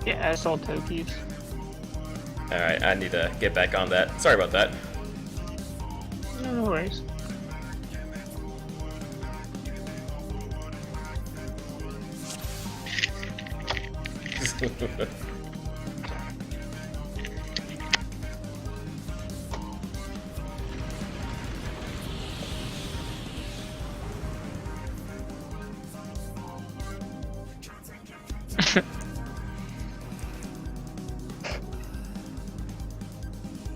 Yeah, I saw Toki's. Alright, I need to get back on that. Sorry about that. No worries.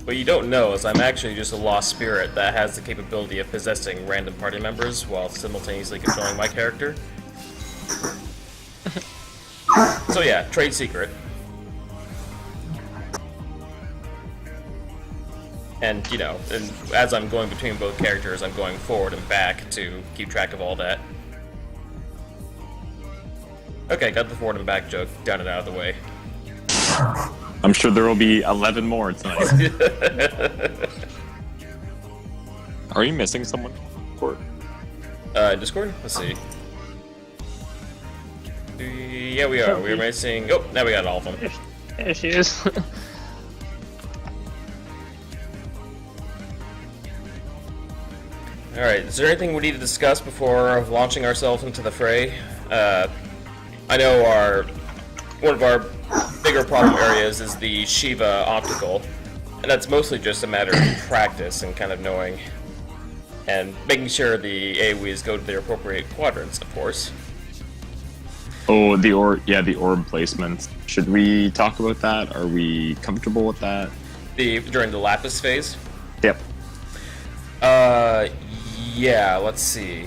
What you don't know is I'm actually just a lost spirit that has the capability of possessing random party members while simultaneously controlling my character. So yeah, trade secret. And, you know, and as I'm going between both characters, I'm going forward and back to keep track of all that. Okay, got the forward and back joke down and out of the way. I'm sure there will be 11 more tonight. Are you missing someone? Court? Discord? Let's see. Yeah, we are. We are missing... Oh, now we got all of them. There she is. Alright, is there anything we need to discuss before launching ourselves into the fray? I know one of our bigger problem areas is the Shiva optical, and that's mostly just a matter of practice and kind of knowing, and making sure the AoEs go to their appropriate quadrants, of course. Oh, the orb placement. Should we talk about that? Are we comfortable with that? During the Lapis phase? Yep. Yeah, let's see.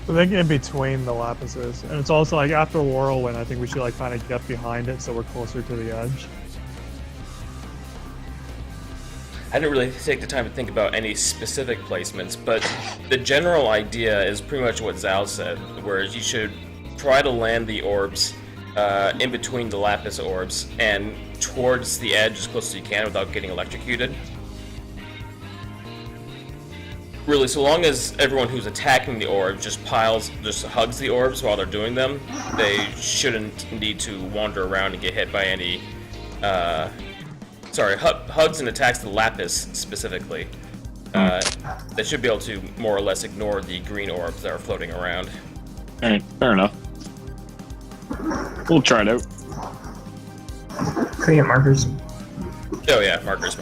I think in between the lapises, and it's also like after Whirlwind, I think we should like kind of get behind it so we're closer to the edge. I didn't really take the time to think about any specific placements, but the general idea is pretty much what Zal said, whereas you should try to land the orbs in between the Lapis orbs and towards the edge as close as you can without getting electrocuted. Really, so long as everyone who's attacking the orb just hugs the orbs while they're doing them, they shouldn't need to wander around and get hit by any, hugs and attacks the Lapis specifically. They should be able to more or less ignore the green orbs that are floating around. Alright, fair enough. We'll try it out. Can we get markers? Oh yeah, markers.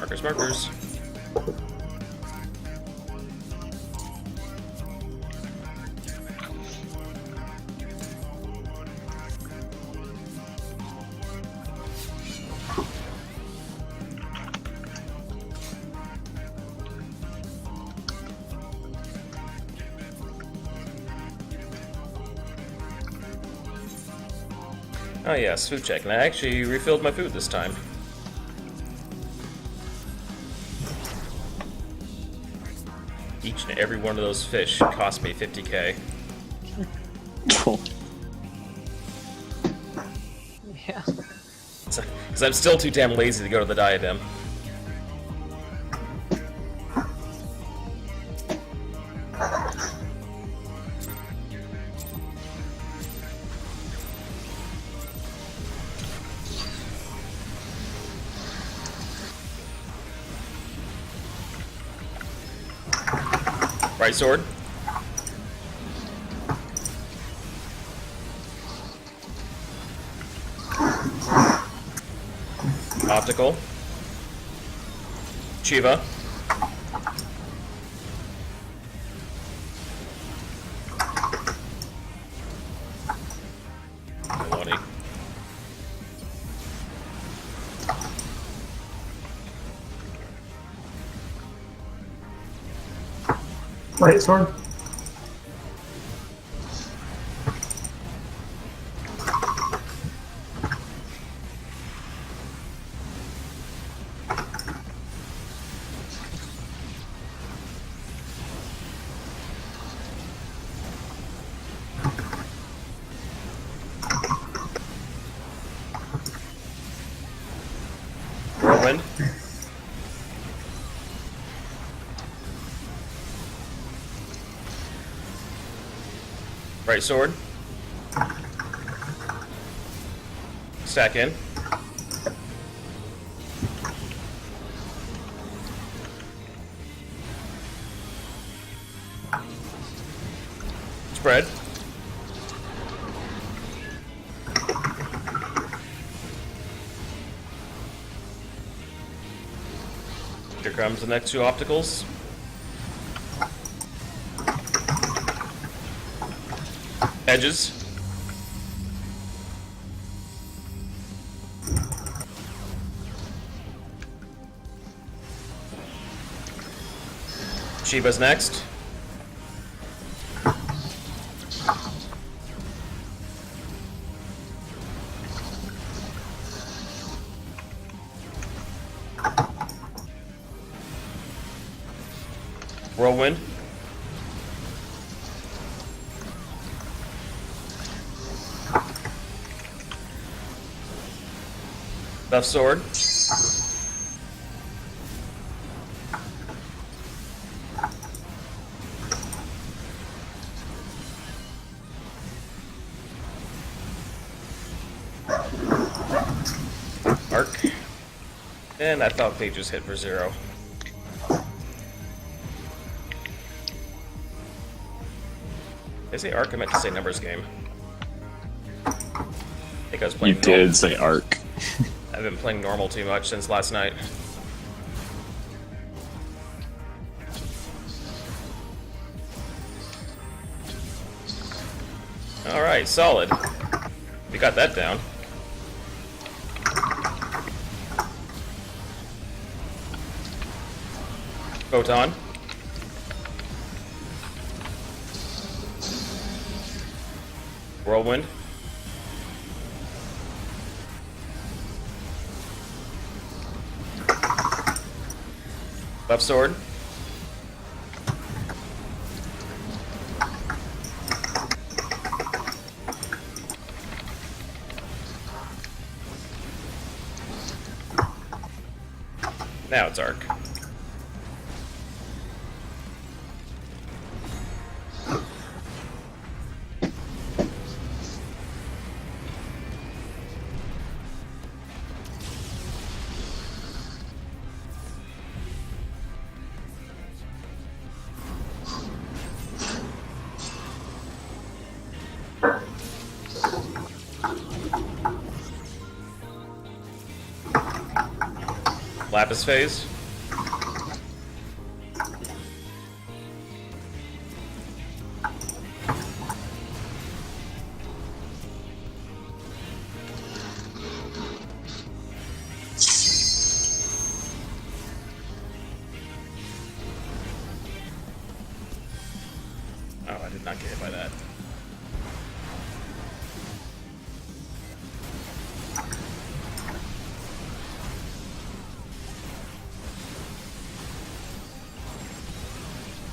Oh yes, food check, and I actually refilled my food this time. Each and every one of those fish cost me 50k. Yeah. Because I'm still too damn lazy to go to the diadem. Right sword. Optical. Chiva. Melody. Light sword. Whirlwind. Right sword. Stack in. Spread. Here comes the next two opticals. Edges. Shiba's next. Whirlwind. Left sword. Arc. And I thought they just hit for 0. They say arc, I meant to say numbers game. I think I was You playing did say arc. I've been playing normal too much since last night. Alright, solid. We got that down. Photon. Whirlwind. Left sword. Now it's arc. Lapis phase. Oh, I did not get hit by that.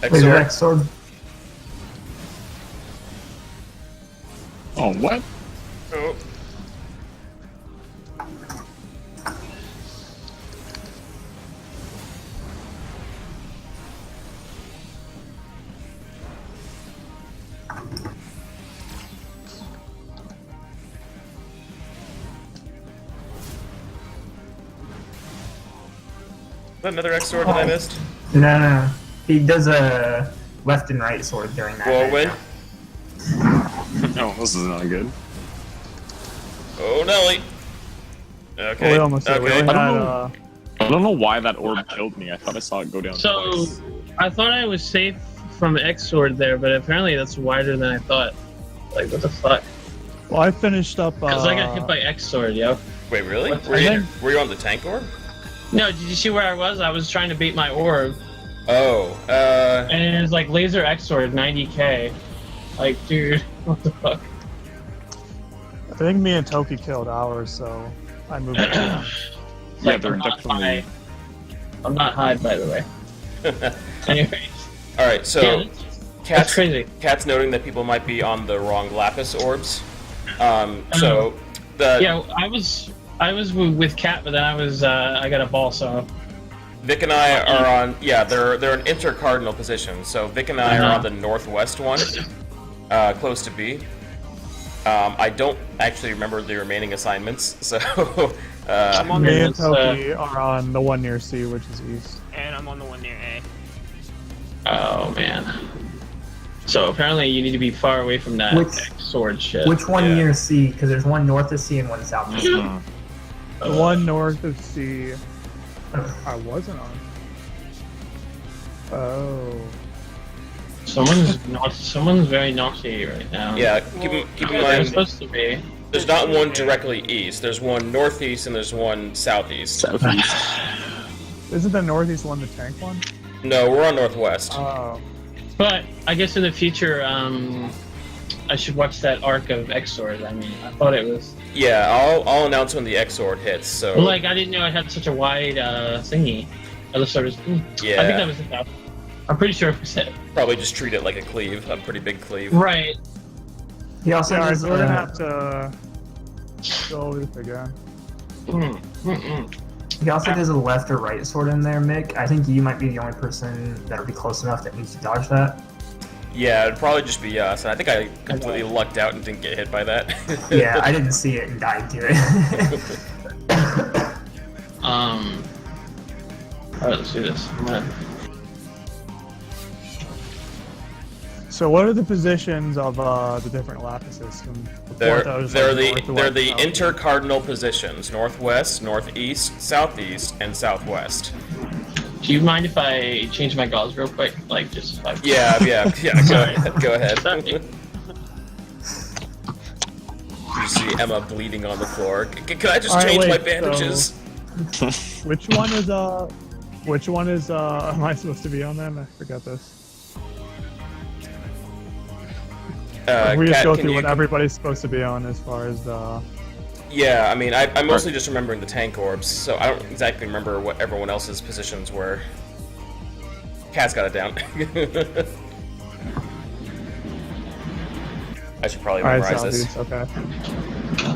Laser Exor. X sword. Oh, what? Oh. Is that another X sword that I missed? No. He does a left and right sword during that. Whirlwind. Oh, this is not good. Oh, Nelly. Okay. Well, we almost did. We Okay. only I had, don't know. I don't know why that orb killed me. I thought I saw it go down So, twice. I thought I was safe from X sword there, but apparently that's wider than I thought. Like, what the fuck? well, I finished up. Because I got hit by X sword, yo. Wait, really? What? Were you on the tank orb? No, did you see where I was? I was trying to beat my orb, Oh, and it was like laser X sword 90k. Like, dude, what the fuck? I think me and Toki killed ours, so I moved it down. Yeah, Like, they're I'm not definitely. high. I'm not high, by the way. Anyways, Alright, so yeah, that's Cat's, crazy. Cat's noting that people might be on the wrong Lapis orbs. So, the Yeah, I was with Cat, but then I got a ball, so Vic and I are on, yeah, they're in intercardinal positions. So Vic and I are on the northwest one, close to B. I don't actually remember the remaining assignments, so I'm on Me the and Toki are on the one near C, which is east. and I'm on the one near A. Oh man. So apparently you need to be far away from that Which- sword shit. Which one Yeah. near C? Because there's one north of C and one south of C. Mhm. The one north of C, I wasn't on. Oh. Someone's very naughty right now. yeah, keep in They're mind, supposed to be. there's not one directly east. There's one northeast and there's one southeast. Southeast. Isn't the northeast one the tank one? No, we're on northwest. Oh. But I guess in the future, I should watch that arc of X-Sword. I mean, I thought it was. Yeah, I'll announce when the X-Sword hits, so... Well, like, I didn't know it had such a wide thingy. Other sort of. Yeah. I think that was enough. I'm pretty sure it was it. Probably just treat it like a cleave, a pretty big cleave. Right. He also Yeah, has, we're gonna have to go over this again. he also does a left or right sword in there, Mick. I think you might be the only person that'll be close enough that needs to dodge that. Yeah, it'd probably just be us. I think I completely lucked out and didn't get hit by that. Yeah, I didn't see it and died to it. Alright, let's do this. I'm gonna. So what are the positions of the different lapises? They're They're the intercardinal positions: northwest, northeast, southeast, and southwest. Do you mind if I change my gauze real quick? Like, just like. Yeah. Go ahead. Sorry. You see Emma bleeding on the floor. Can I just Alright, change my wait, bandages? Which one is am I supposed to be on then? I forgot this. We just Kat, go can through you- what everybody's supposed to be on as far as the. Yeah, I mean, I'm mostly just remembering the tank orbs, so I don't exactly remember what everyone else's positions were. Kat's got it down. I should probably Alright, memorize this. southeast, okay.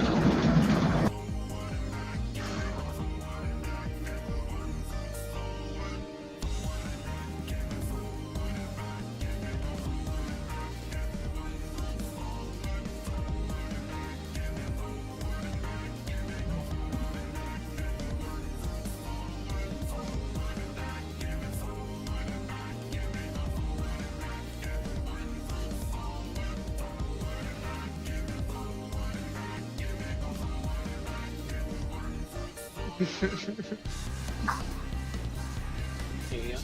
Yeah.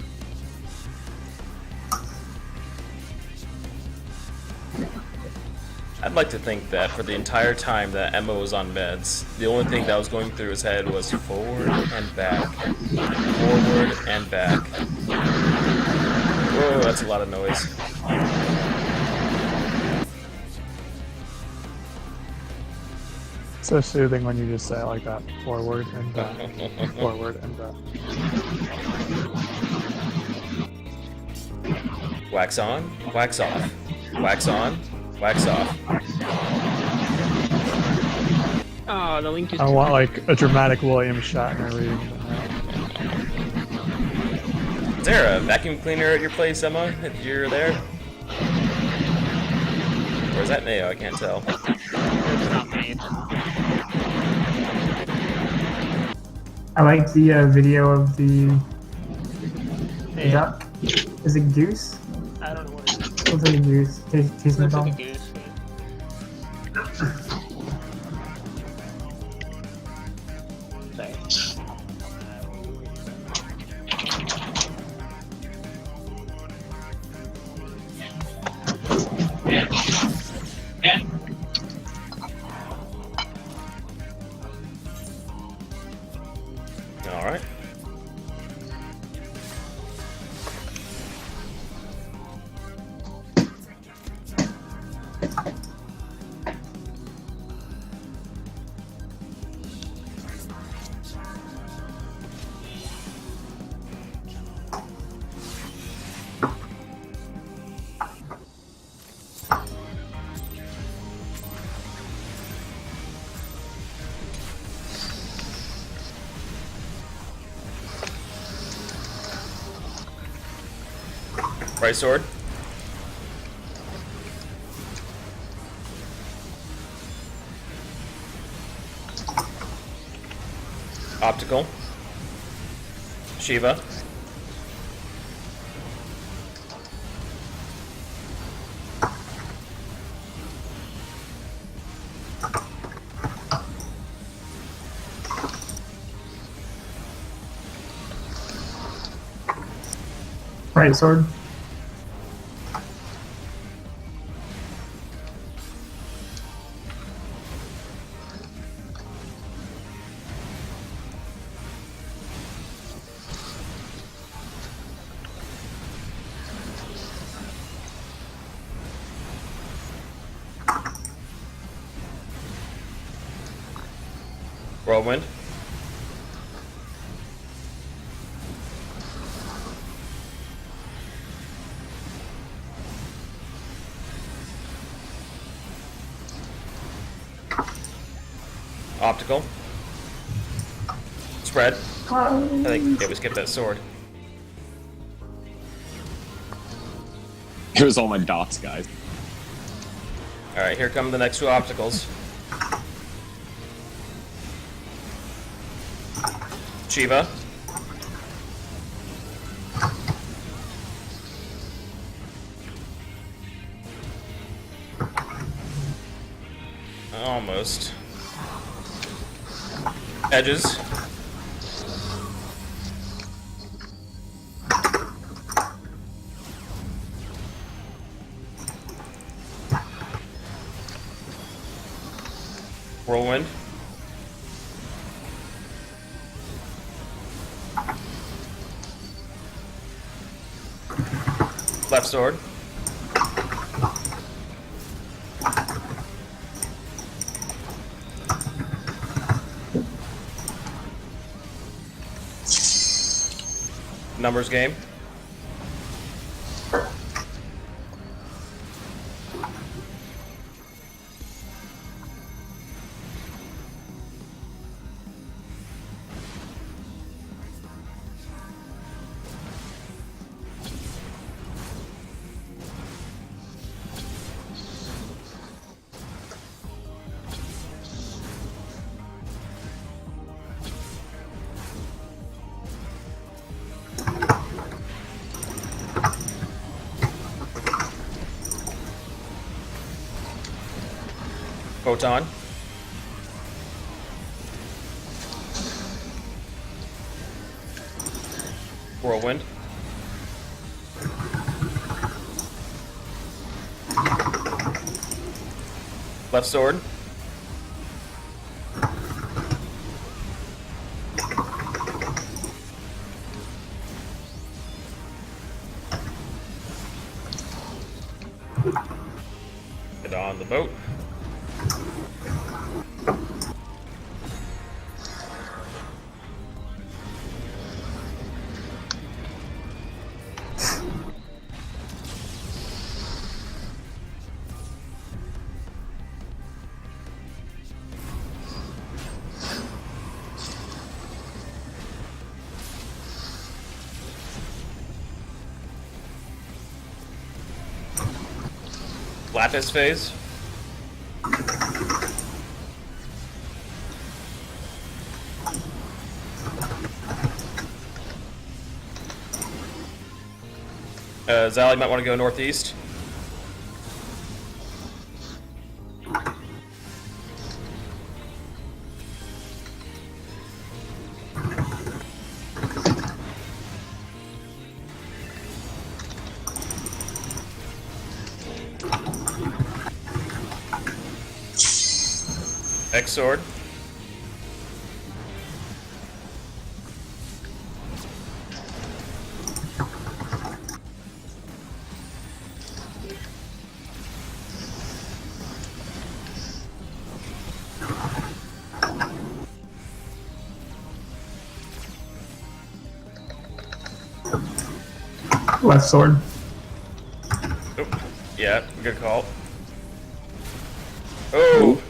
I'd like to think that for the entire time that Emma was on meds, the only thing that was going through his head was forward and back. Forward and back. Whoa, that's a lot of noise. So soothing when you just say it like that. Forward and back. Forward and back. Wax on, wax off. Wax on, wax off. Oh, the link is. I want like a dramatic William Shatner reading. Is there a vacuum cleaner at your place, Emma? If you're there? Or is that Neo? I can't tell. It's not me. I like the video of the duck. Is it goose? I don't know what it is. Looks like a goose. Tastes Looks like like a goose. Sorry. Alright. Right sword. Optical. Shiva. Right sword. Whirlwind. Optical. Spread. I think we skipped that sword. It was all my dots, guys. Alright, here come the next two opticals. Shiva. Almost. Edges. Whirlwind. Left sword. Numbers game. Photon. Whirlwind. Left sword. Get on the boat. Lapis phase. Zal, you might want to go northeast. X sword. Left sword. Oop. Yeah, good call. Oh!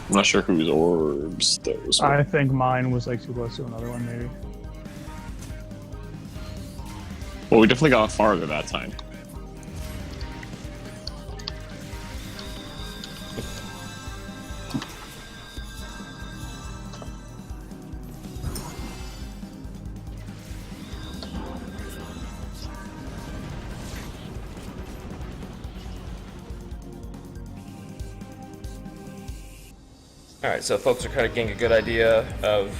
I'm not sure whose orbs those were. I think mine was like too close to another one, maybe. Well, we definitely got farther that time. Alright, so folks are kind of getting a good idea of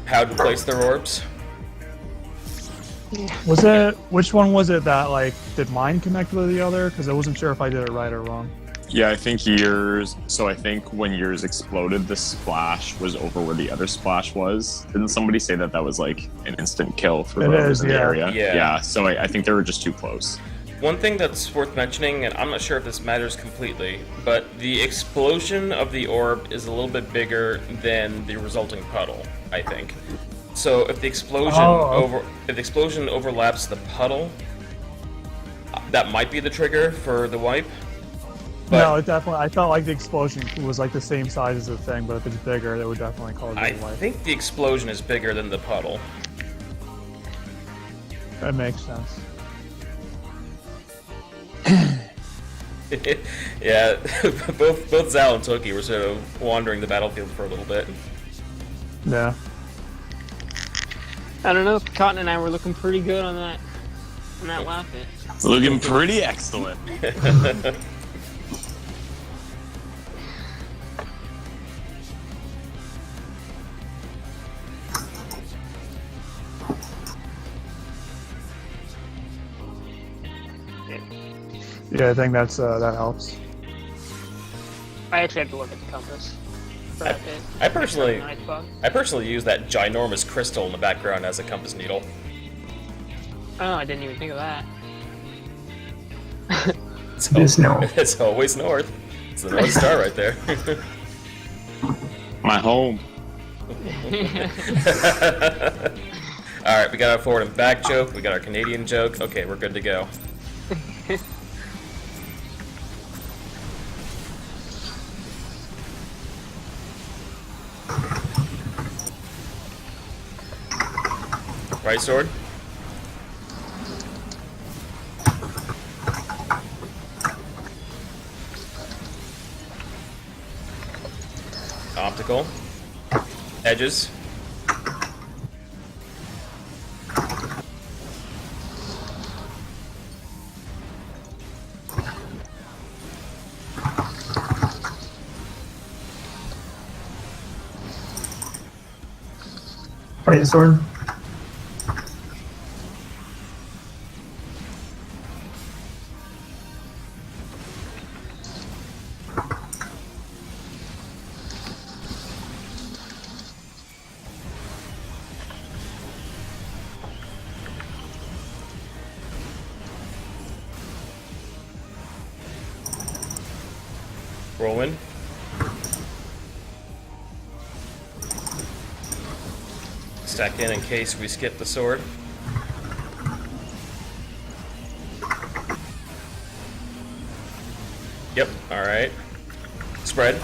how to place their orbs. Was it which one was it that like did mine connect with the other? Because I wasn't sure if I did it right or wrong. Yeah, I think yours. So I think when yours exploded, the splash was over where the other splash was. Didn't somebody say that that was like an instant kill for It whoever's is, in the yeah. area? Yeah. So I think they were just too close. One thing that's worth mentioning, and I'm not sure if this matters completely, but the explosion of the orb is a little bit bigger than the resulting puddle, I think. So if the explosion if the explosion overlaps the puddle, that might be the trigger for the wipe. But No, it definitely. I felt like the explosion was like the same size as the thing, but if it's bigger, it would definitely cause I it life. think the explosion is bigger than the puddle. That makes sense. Yeah, both Zal and Toki were sort of wandering the battlefield for a little bit. Yeah. I don't know. Cotton and I were looking pretty good on that lap hit. It's looking pretty excellent. Yeah, I think that's that helps. I actually had to look at the compass for that hit. I personally Nice bug. use that ginormous crystal in the background as a compass needle. Oh, I didn't even think of that. Just no. It's always north. It's the North Star right there. My home. Alright, we got our forward and back joke, we got our Canadian joke. Okay, we're good to go. Right sword? Optical. Edges. Right sword. Whirlwind. Stack in case we skip the sword. Yep, alright. Spread.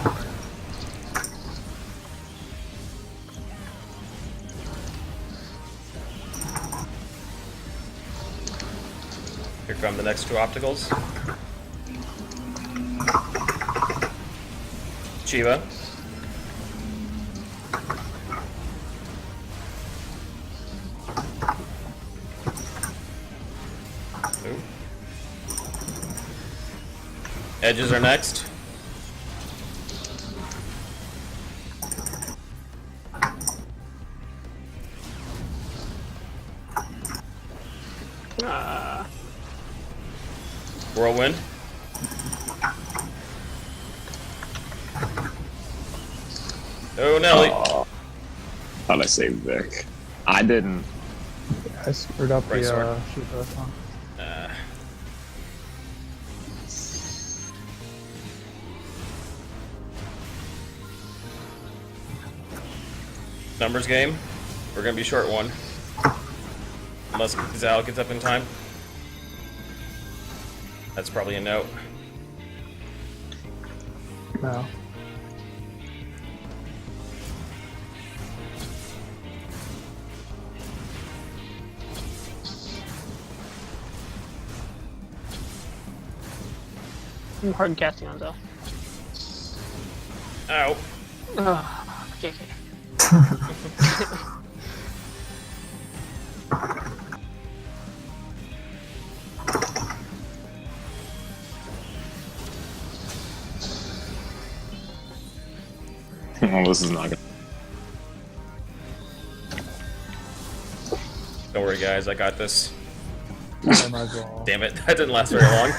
Here come the next two opticals. Shiva. Ooh. Edges are next. Whirlwind. Oh, Nelly. Thought I saved Vic. I didn't. I screwed up Right sword. the shoot first one. Numbers game. We're gonna be short one. Unless Zal gets up in time. That's probably a no. No. I'm hard casting on Zell. Ow. Oh, JK. Oh, this is not good. Don't worry, guys. I got this. I might as well. Damn it. That didn't last very long.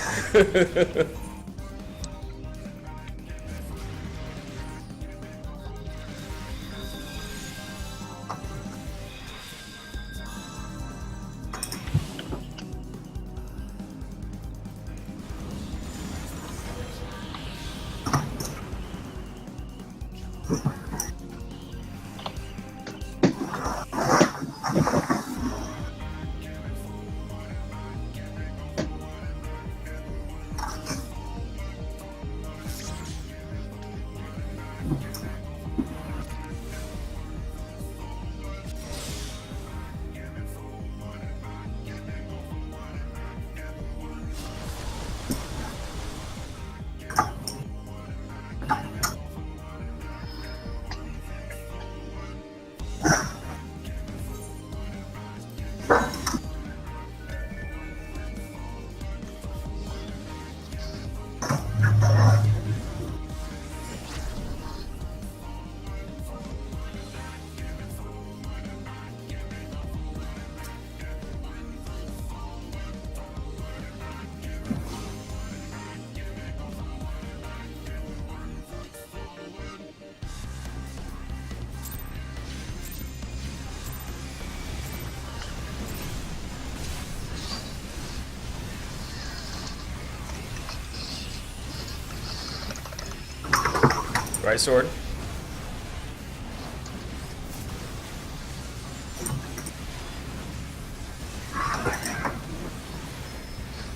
Right sword.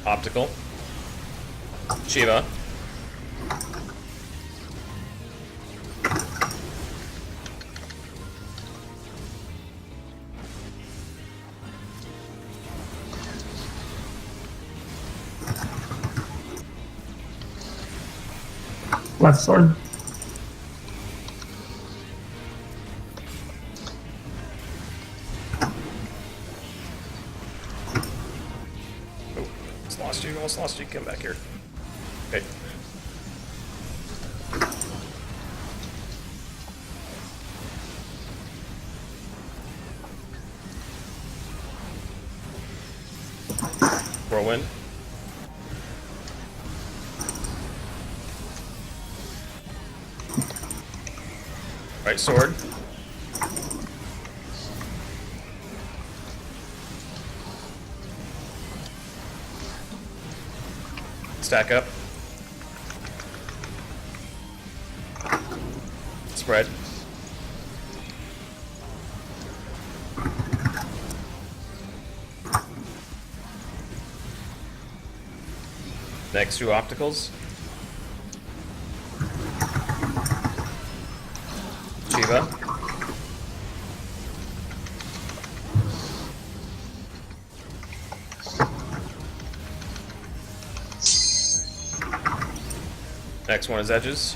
Optical. Shiva. Left sword. Almost lost you. Come back here. Okay. Whirlwind. Right sword. Stack up. Spread. Next two opticals. Shiva. Next one is edges.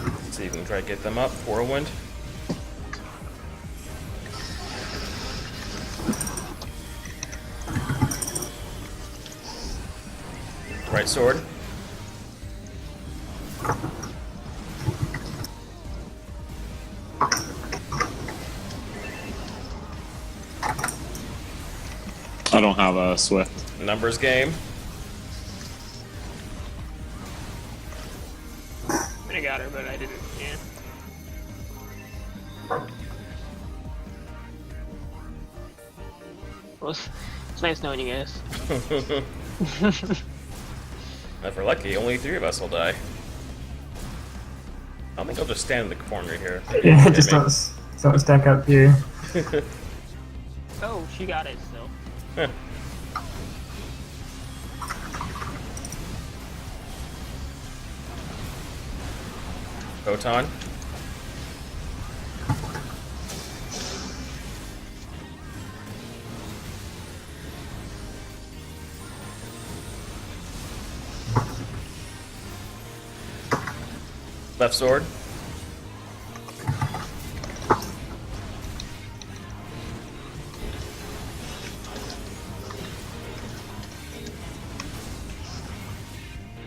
Let's see if we can try to get them up. Whirlwind. Right sword. I don't have a Swift. Numbers game. I got her, but I didn't. Yeah. Well, it's nice knowing you guys. If we're lucky, only 3 of us will die. I think I'll just stand in the corner here. Yeah, just don't stack up here. Oh, she got it still. Huh. Photon. Left sword.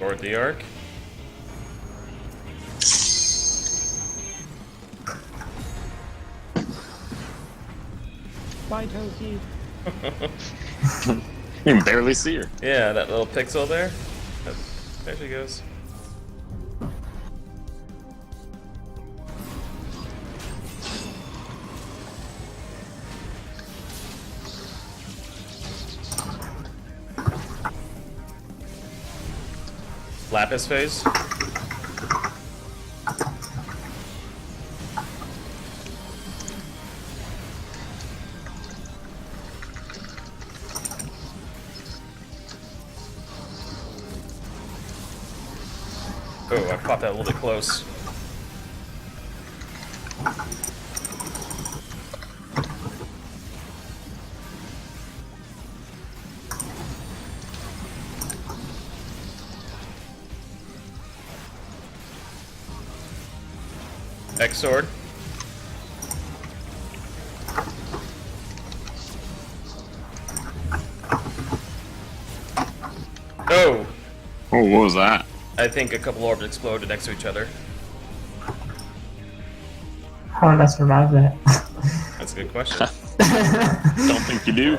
Board the arc. Bye, Toki. You can barely see her. Yeah, that little pixel there. There she goes. Lapis phase. Oh, I popped that a little bit close. X sword. Oh! Oh, what was that? I think a couple orbs exploded next to each other. How did I survive that? That's a good question. Don't think you do.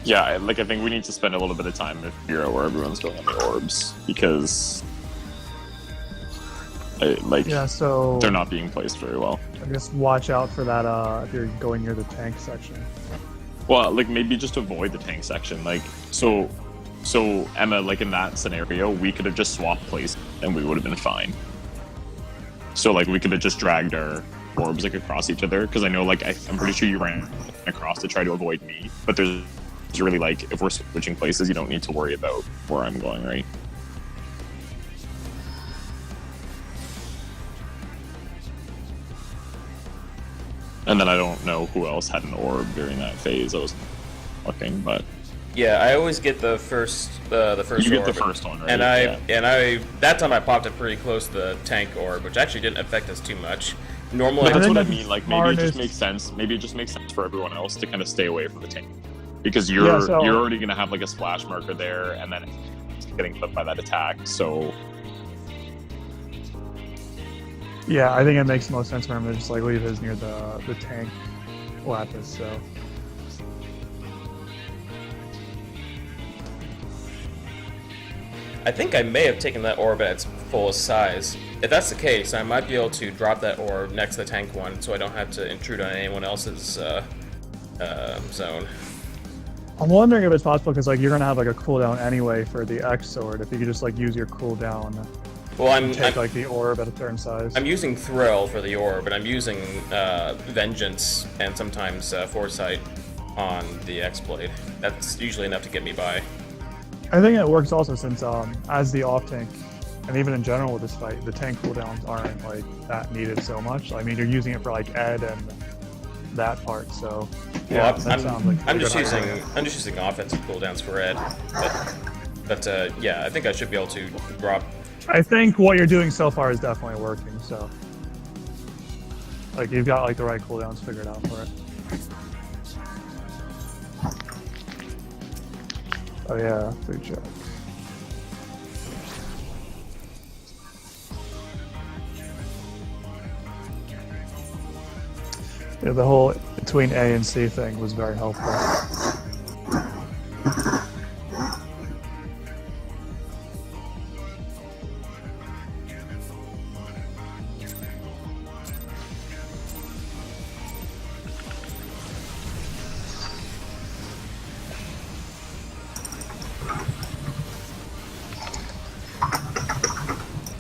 Yeah, I think we need to spend a little bit of time to figure out where everyone's going on the orbs, because Yeah, so they're not being placed very well. I guess watch out for that if you're going near the tank section. Well, like maybe just avoid the tank section. Like so Emma, like in that scenario, we could have just swapped places and we would have been fine. So like we could have just dragged our orbs like across each other, because I know like I'm pretty sure you ran across to try to avoid me, but there's really like if we're switching places, you don't need to worry about where I'm going, right? And then I don't know who else had an orb during that phase. I was looking, but Yeah, I always get the first you get the orb. first one, right? And I that time I popped it pretty close to the tank orb, which actually didn't affect us too much. Normally, But that's think what I that's mean. Like maybe it just smartest. makes sense. Maybe it just makes sense for everyone else to kind of stay away from the tank, because Yeah, you're so- already gonna have like a splash marker there, and then it's getting clipped by that attack. So Yeah, I think it makes most sense for him to just like leave his near the tank Lapis. So I think I may have taken that orb at its fullest size. If that's the case, I might be able to drop that orb next to the tank one, so I don't have to intrude on anyone else's zone. I'm wondering if it's possible because like you're gonna have like a cooldown anyway for the X sword. If you could just like use your cooldown, Well, take like the orb at a certain size. I'm using Thrill for the orb, and I'm using Vengeance and sometimes Foresight on the X-Blade. That's usually enough to get me by. I think it works also since as the off tank, and even in general with this fight, the tank cooldowns aren't like that needed so much. I mean, you're using it for like Ed and that part, so yeah, Well, that sounds like I'm a just good using idea. I'm just using offensive cooldowns for Ed, but yeah, I think I should be able to drop. I think what you're doing so far is definitely working. So like you've got like the right cooldowns figured out for it. Oh yeah, food check. Yeah, the whole between A and C thing was very helpful.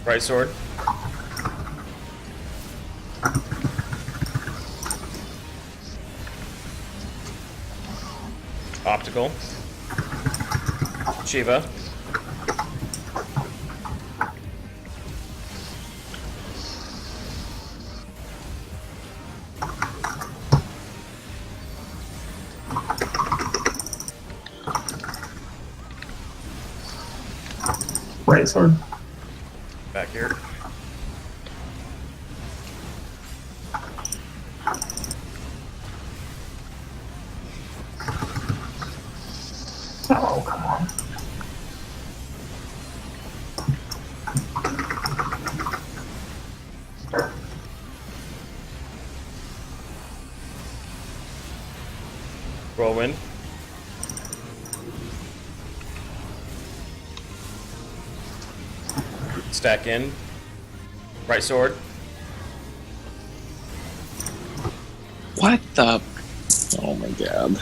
Right sword. Optical. Shiva. Right sword. Back here. Oh, Whirlwind. Stack in. Right sword. What the? Oh my god.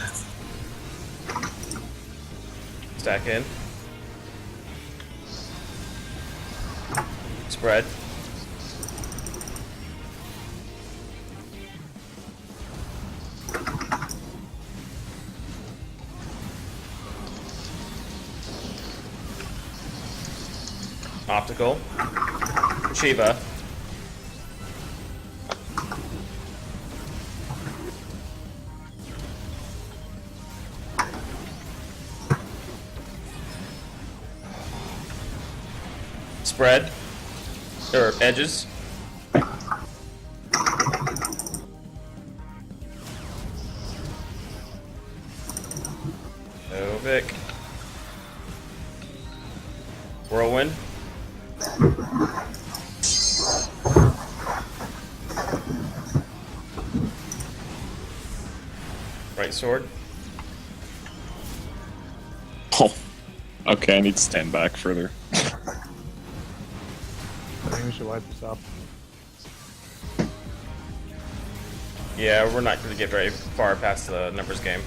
Stack in. Spread. Optical. Shiva. Spread. Or edges. Novik. Whirlwind. Right sword. Oh. Okay, I need to stand back further. I think we should wipe this up. Yeah, we're not going to get very far past the numbers game.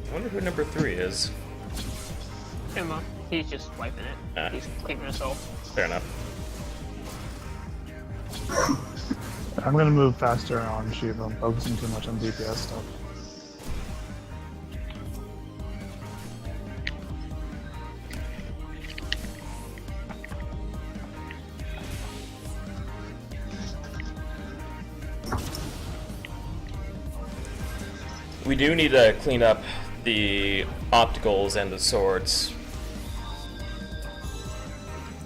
I wonder who number 3 is. Emma, he's just wiping it. Ah. He's cleaning himself. Fair enough. I'm gonna move faster on Shiva. I'm focusing too much on DPS stuff. We do need to clean up the opticals and the swords,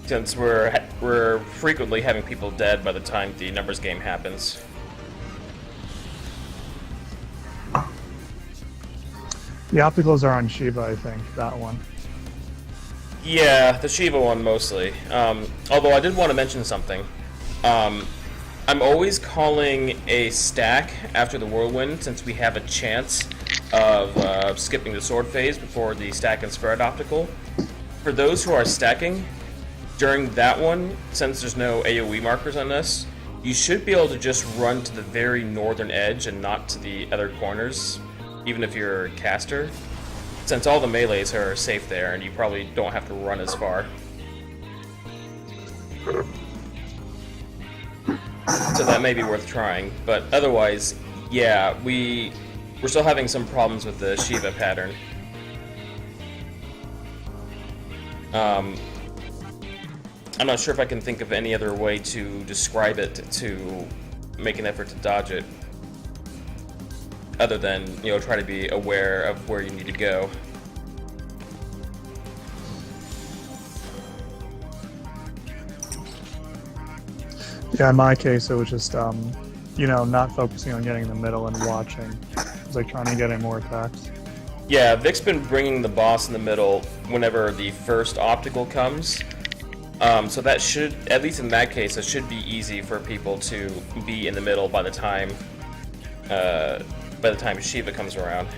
since we're frequently having people dead by the time the numbers game happens. The opticals are on Shiva, I think. That one. Yeah, the Shiva one mostly. Although I did want to mention something. I'm always calling a stack after the Whirlwind, since we have a chance of skipping the sword phase before the stack and spread optical. For those who are stacking, during that one, since there's no AoE markers on this, you should be able to just run to the very northern edge and not to the other corners, even if you're a caster, since all the melees are safe there and you probably don't have to run as far. So that may be worth trying, but otherwise, yeah, we're still having some problems with the Shiva pattern. I'm not sure if I can think of any other way to describe it to make an effort to dodge it, other than, you know, try to be aware of where you need to go. Yeah, in my case, it was just, you know, not focusing on getting in the middle and watching. It was like trying to get in more attacks. Yeah, Vic's been bringing the boss in the middle whenever the first optical comes. So that should, at least in that case, it should be easy for people to be in the middle by the time Shiva comes around.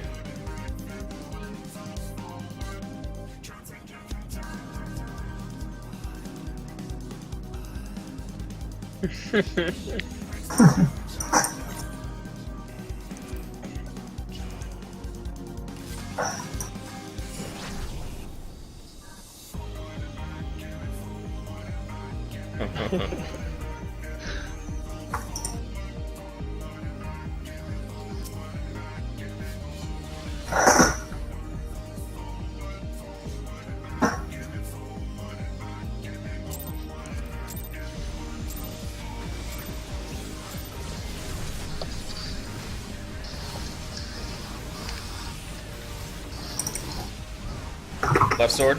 Left sword.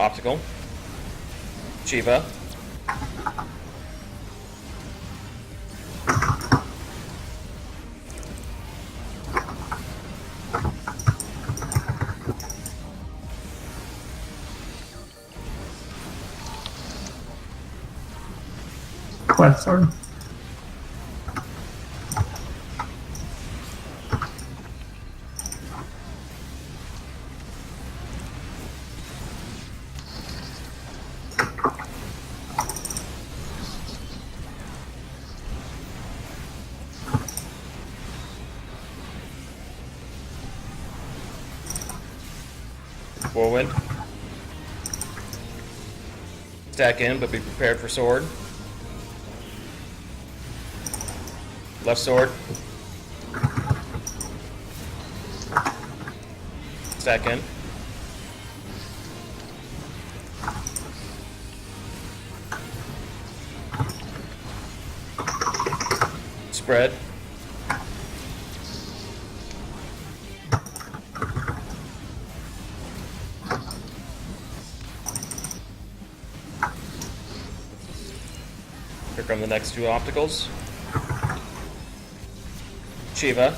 optical. Shiva. Clef sword. Whirlwind. Stack in, but be prepared for sword. Left sword. Stack in. Spread. Here come the next two opticals. Shiva.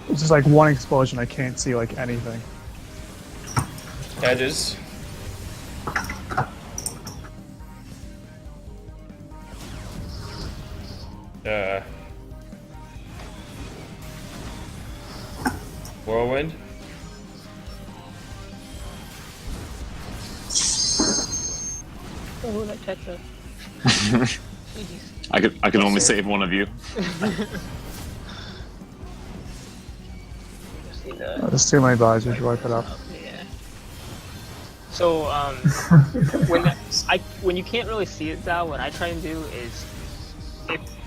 It's just like one explosion. I can't see like anything. Edges. Whirlwind. Oh, that Tetra. I can only save one of you. See the- There's too many buys. We should wipe it up. Yeah. So when you can't really see it, Zal, what I try and do is,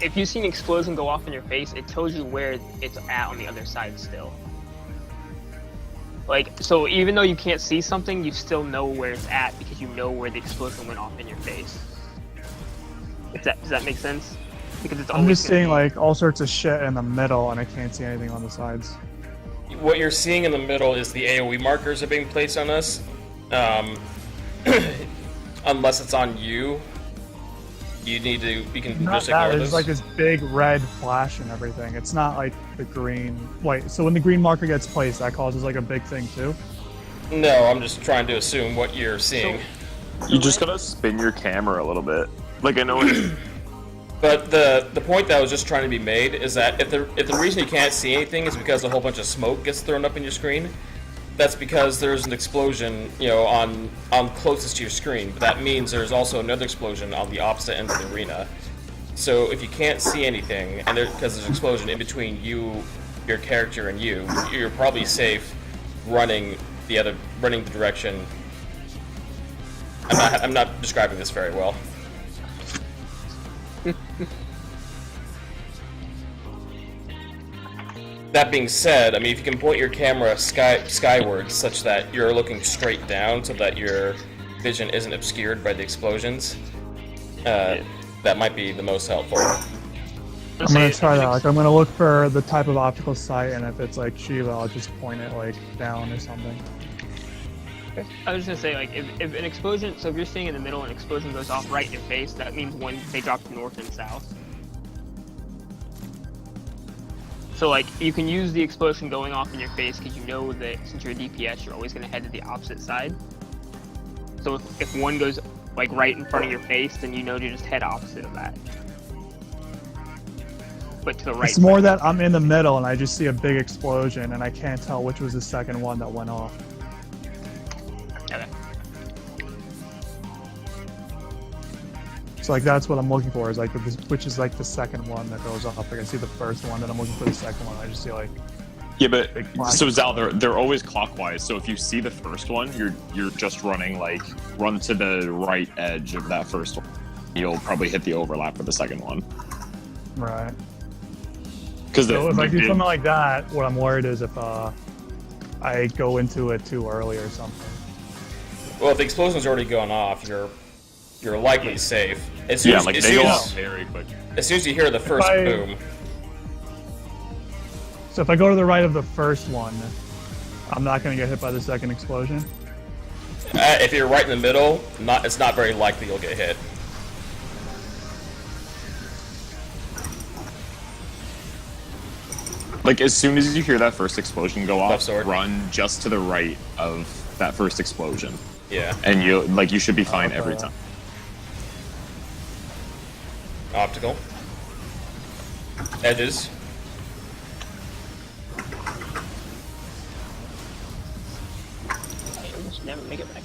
if you see an explosion go off in your face, it tells you where it's at on the other side still. Like, so even though you can't see something, you still know where it's at because you know where the explosion went off in your face. Does that make sense? Because it's I'm always just gonna seeing be- like all sorts of shit in the middle, and I can't see anything on the sides. What you're seeing in the middle is the AoE markers are being placed on us. Unless it's on you, you can Not just that. ignore There's those. like this big red flash and everything. It's not like the green. Wait, so when the green marker gets placed, that causes like a big thing too. No, I'm just trying to assume what you're seeing. You just gotta spin your camera a little bit. Like I know it's But the point that was just trying to be made is that if the reason you can't see anything is because a whole bunch of smoke gets thrown up in your screen, that's because there's an explosion, on closest to your screen. But that means there's also another explosion on the opposite end of the arena. So if you can't see anything, and because there's an explosion in between you, your character, and you're probably safe running the direction. I'm not describing this very well. That being said, I mean, if you can point your camera skyward such that you're looking straight down so that your vision isn't obscured by the explosions, that might be the most helpful. I'm gonna try that. Like, I'm gonna look for the type of optical sight, and if it's like Shiva, I'll just point it like down or something. I was just gonna say, like, if an explosion, so if you're staying in the middle and an explosion goes off right in your face, that means when they drop to north and south. So, like, you can use the explosion going off in your face because you know that since you're a DPS, you're always gonna head to the opposite side. So if one goes, like, right in front of your face, then you know to just head opposite of that. But to the right. It's more side. that I'm in the middle and I just see a big explosion, and I can't tell which was the second one that went off. Okay. So like that's what I'm looking for, is like which is like the second one that goes off. Like I see the first one, then I'm looking for the second one. I just see like yeah, but big flash. so Zal, they're always clockwise. So if you see the first one, you're just run to the right edge of that first one. You'll probably hit the overlap with the second one. Right. Because So if I do something like that, what I'm worried is if I go into it too early or something. Well, if the explosion's already gone off, you're you're likely safe. As Yeah, as like as they soon go as- off very quick. As soon as you hear the first I- boom, So if I go to the right of the first one, I'm not going to get hit by the second explosion. if you're right in the middle, it's not very likely you'll get hit. Like as soon as you hear that first explosion go Left off, sword. run just to the right of that first explosion, Yeah. and you should be fine Okay. every time. Optical. Edges. I almost never make it back.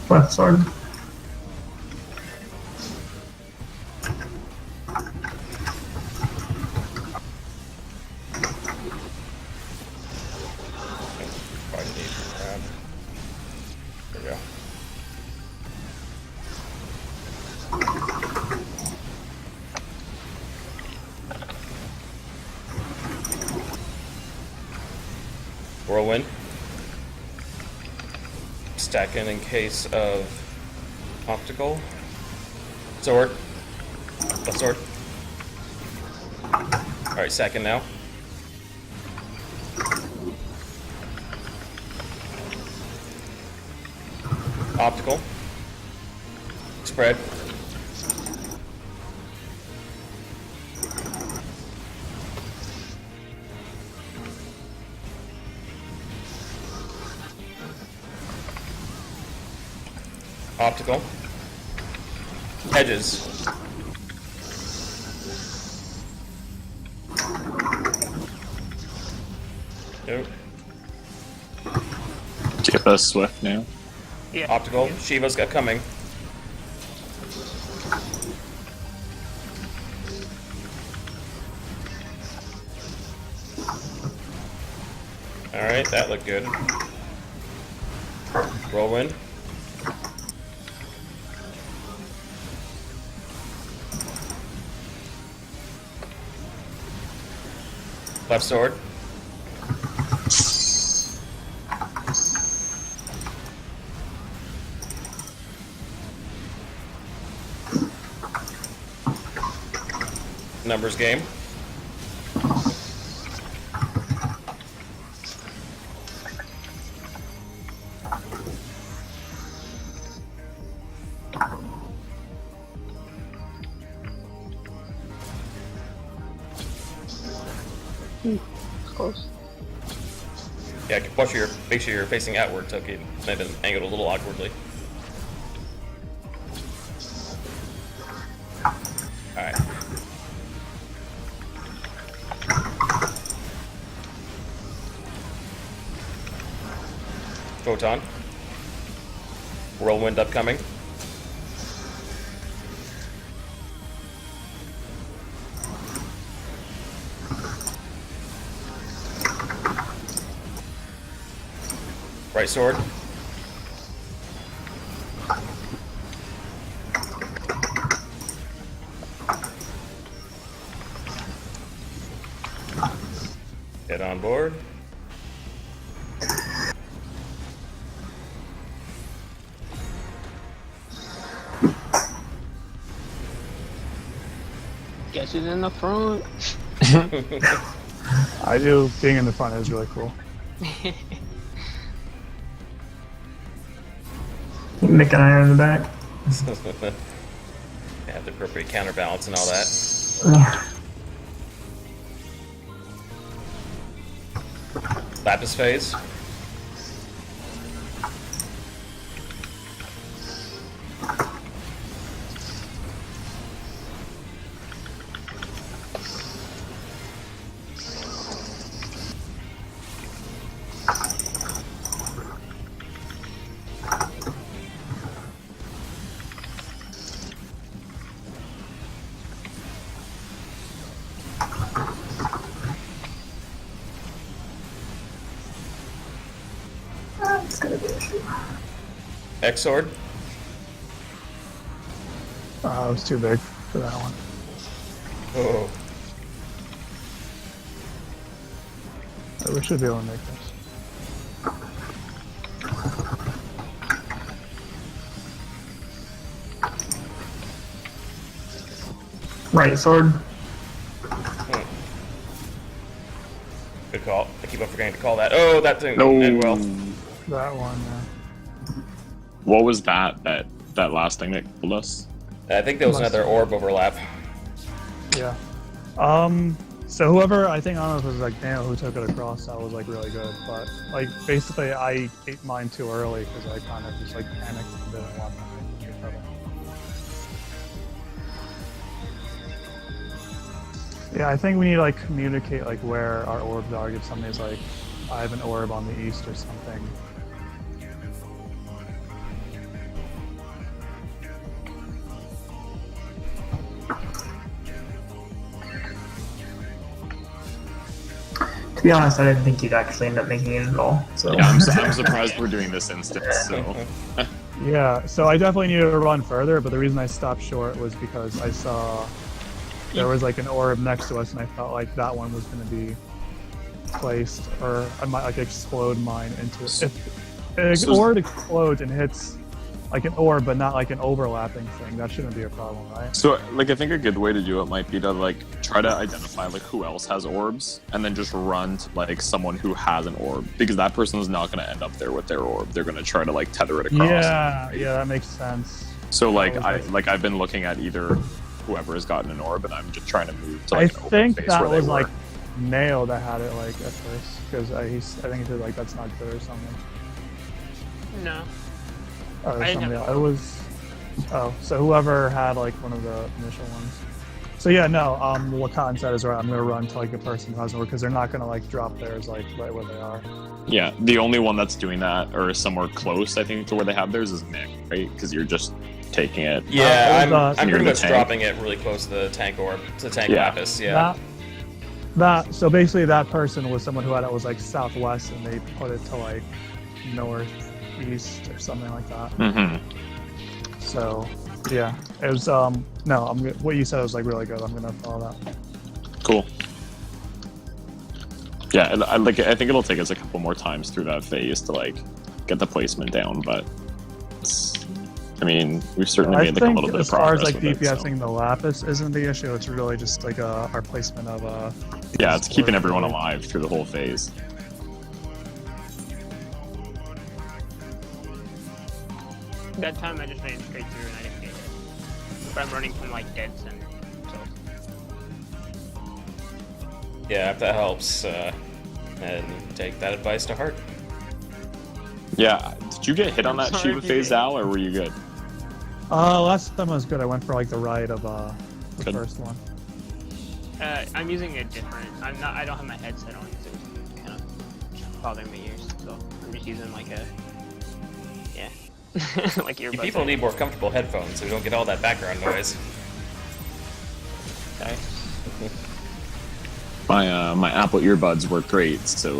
Left sword. Probably need to grab. There we go. Whirlwind. Stacking in case of optical. Sword. Left sword. Alright, second now. Optical. Spread. Optical. Edges. Nope. Get us swift now. Yeah. Optical. Shiva's got coming. Alright, that looked good. Whirlwind. Left sword. Numbers game. Close. Yeah, watch make sure you're facing outward so it can maybe angled a little awkwardly. Alright. Photon. Whirlwind upcoming. Right sword. Get on board. Guess who's in the front? I do. Being in the front is really cool. Mick and I are in the back. They have the appropriate counterbalance and all that. Lapis phase. It's gonna be an issue. X sword. It was too big for that one. Oh. So we should be able to make this. Right sword. Good call. I keep on forgetting to call that. Oh, that didn't No. end well. That one, What was that last thing that killed us? I think there was another orb overlap. yeah. So whoever, I don't know if it was like Daniel who took it across, that was like really good. But like basically I ate mine too early because I kind of just like panicked and didn't want to make any trouble. Yeah, I think we need to like communicate like where our orbs are. If somebody's like, I have an orb on the east or something. To be honest, I didn't think you'd actually end up making it at all. So Yeah, I'm surprised we're doing this instance. So Yeah, so I definitely needed to run further, but the reason I stopped short was because I saw there was like an orb next to us, and I felt like that one was going to be placed, or I might like explode mine into it. If an orb explodes and hits like an orb, but not like an overlapping thing, that shouldn't be a problem, right? So, like, I think a good way to do it might be to, like, try to identify, like, who else has orbs, and then just run to, like, someone who has an orb, because that person is not going to end up there with their orb. They're going to try to, like, tether it across. Yeah, that makes senes. So, like, That was I've been looking at either whoever has gotten an orb, and I'm just trying to move to, I like, an open think space that where they was were. like Nail that had it like at first, because I think he said like that's not good or something. No. Or I didn't something have else. It was. Oh, so whoever had like one of the initial ones. So yeah, no. What Cotton said is right. I'm gonna run to like a person who has an orb because they're not gonna like drop theirs like right where they are. Yeah, the only one that's doing that, or somewhere close, I think, to where they have theirs is Nick, right? Because you're just taking it. Yeah, it was, I'm near pretty the much tank. dropping it really close to the tank orb, to the tank Yeah. lapis. Yeah. That so basically that person was someone who had it was like southwest and they put it to like northeast or something like that. Mm-hmm. So yeah, it was no, what you said was like really good. I'm gonna follow that. Cool. Yeah, I think it'll take us a couple more times through that phase to like get the placement down, but I mean, we've certainly I made like a think little bit of as far as progress like with it, so. DPSing the lapis isn't the issue. It's really just like our placement of Yeah, it's keeping everyone alive through the whole phase. That time I just ran straight through and I didn't get it. But I'm running from like dead center. So Yeah, if that helps, and take that advice to heart. Yeah, did you get hit on that Sorry Shiva if you phase, did. Al, or were you good? Last time was good. I went for like the right of the Good. first one. I'm using a different. I don't have my headset on because it was kind of bothering my ears. So I'm just using like a. Yeah. Like You earbuds. people need more comfortable headphones so we don't get all that background noise. Okay. My Apple earbuds work great, so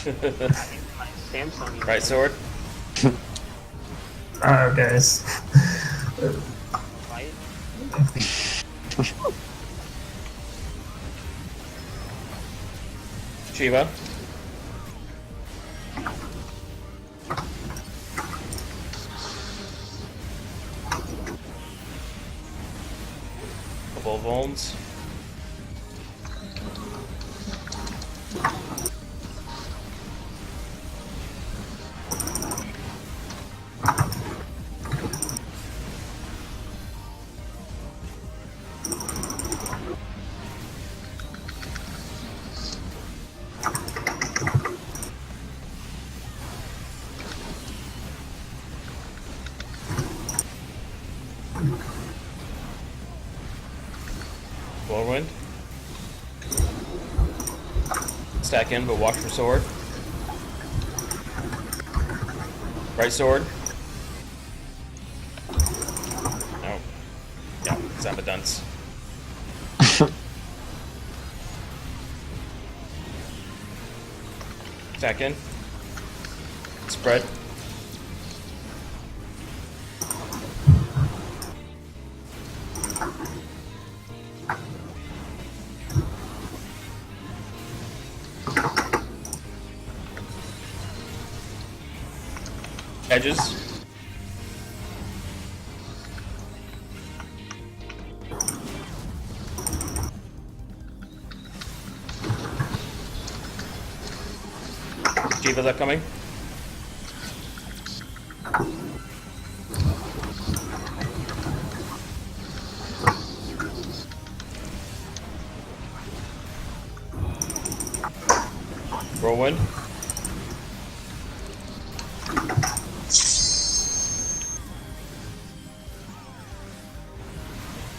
My Samsung. Right, sword? guys. Right? Shiva? Couple of vulns. Whirlwind. Stack in, but watch for sword. Right sword. No. Yeah, I'm a dunce. Stack in. Spread. hedges. Chief, is that coming? Whirlwind.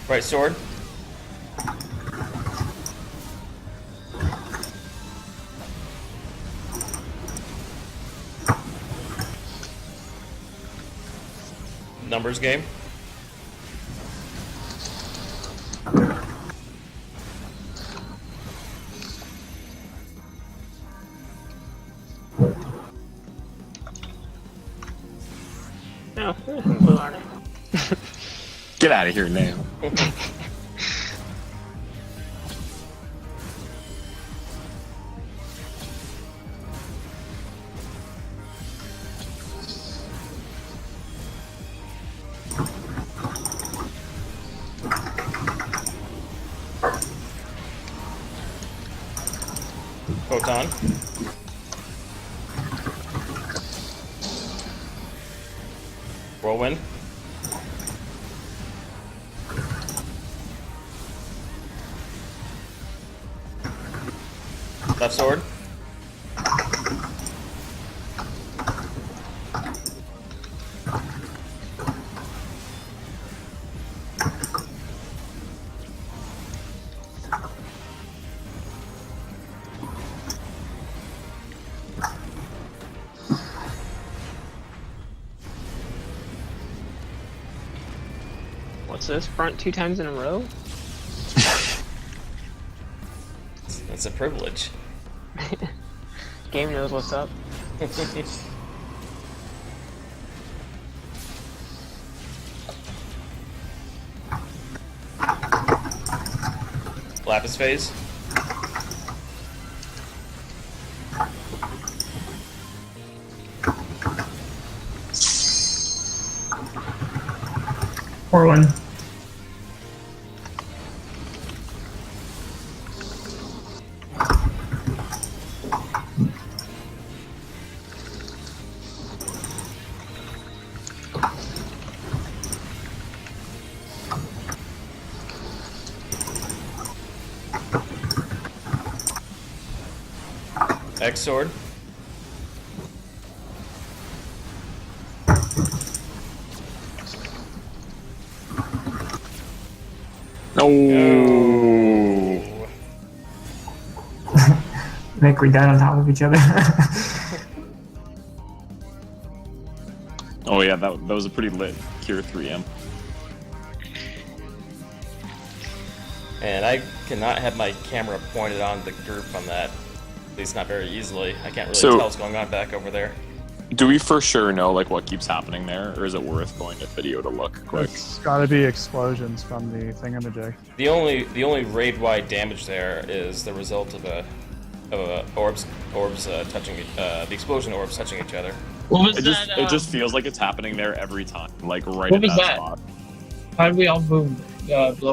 Right sword. Numbers game. No, blue on it. Get out of here now. Photon. Whirlwind. Left sword. What's this? Front 2 times in a row? It's a privilege. Game knows what's up. Lapis phase. Whirlwind. X sword. Oh. Nick, we died on top of each other. Oh yeah, that was a pretty lit Cure 3M. And I cannot have my camera pointed on the group on that. At least not very easily. I can't really So- tell what's going on back over there. Do we for sure know like what keeps happening there, or is it worth going to video to look quick? It's got to be explosions from the thingamajig. The only raid-wide damage there is the result of orbs touching the explosion orbs touching each other. What was It that? just feels like it's happening there every time, like right What at was that that? spot. How did we all blow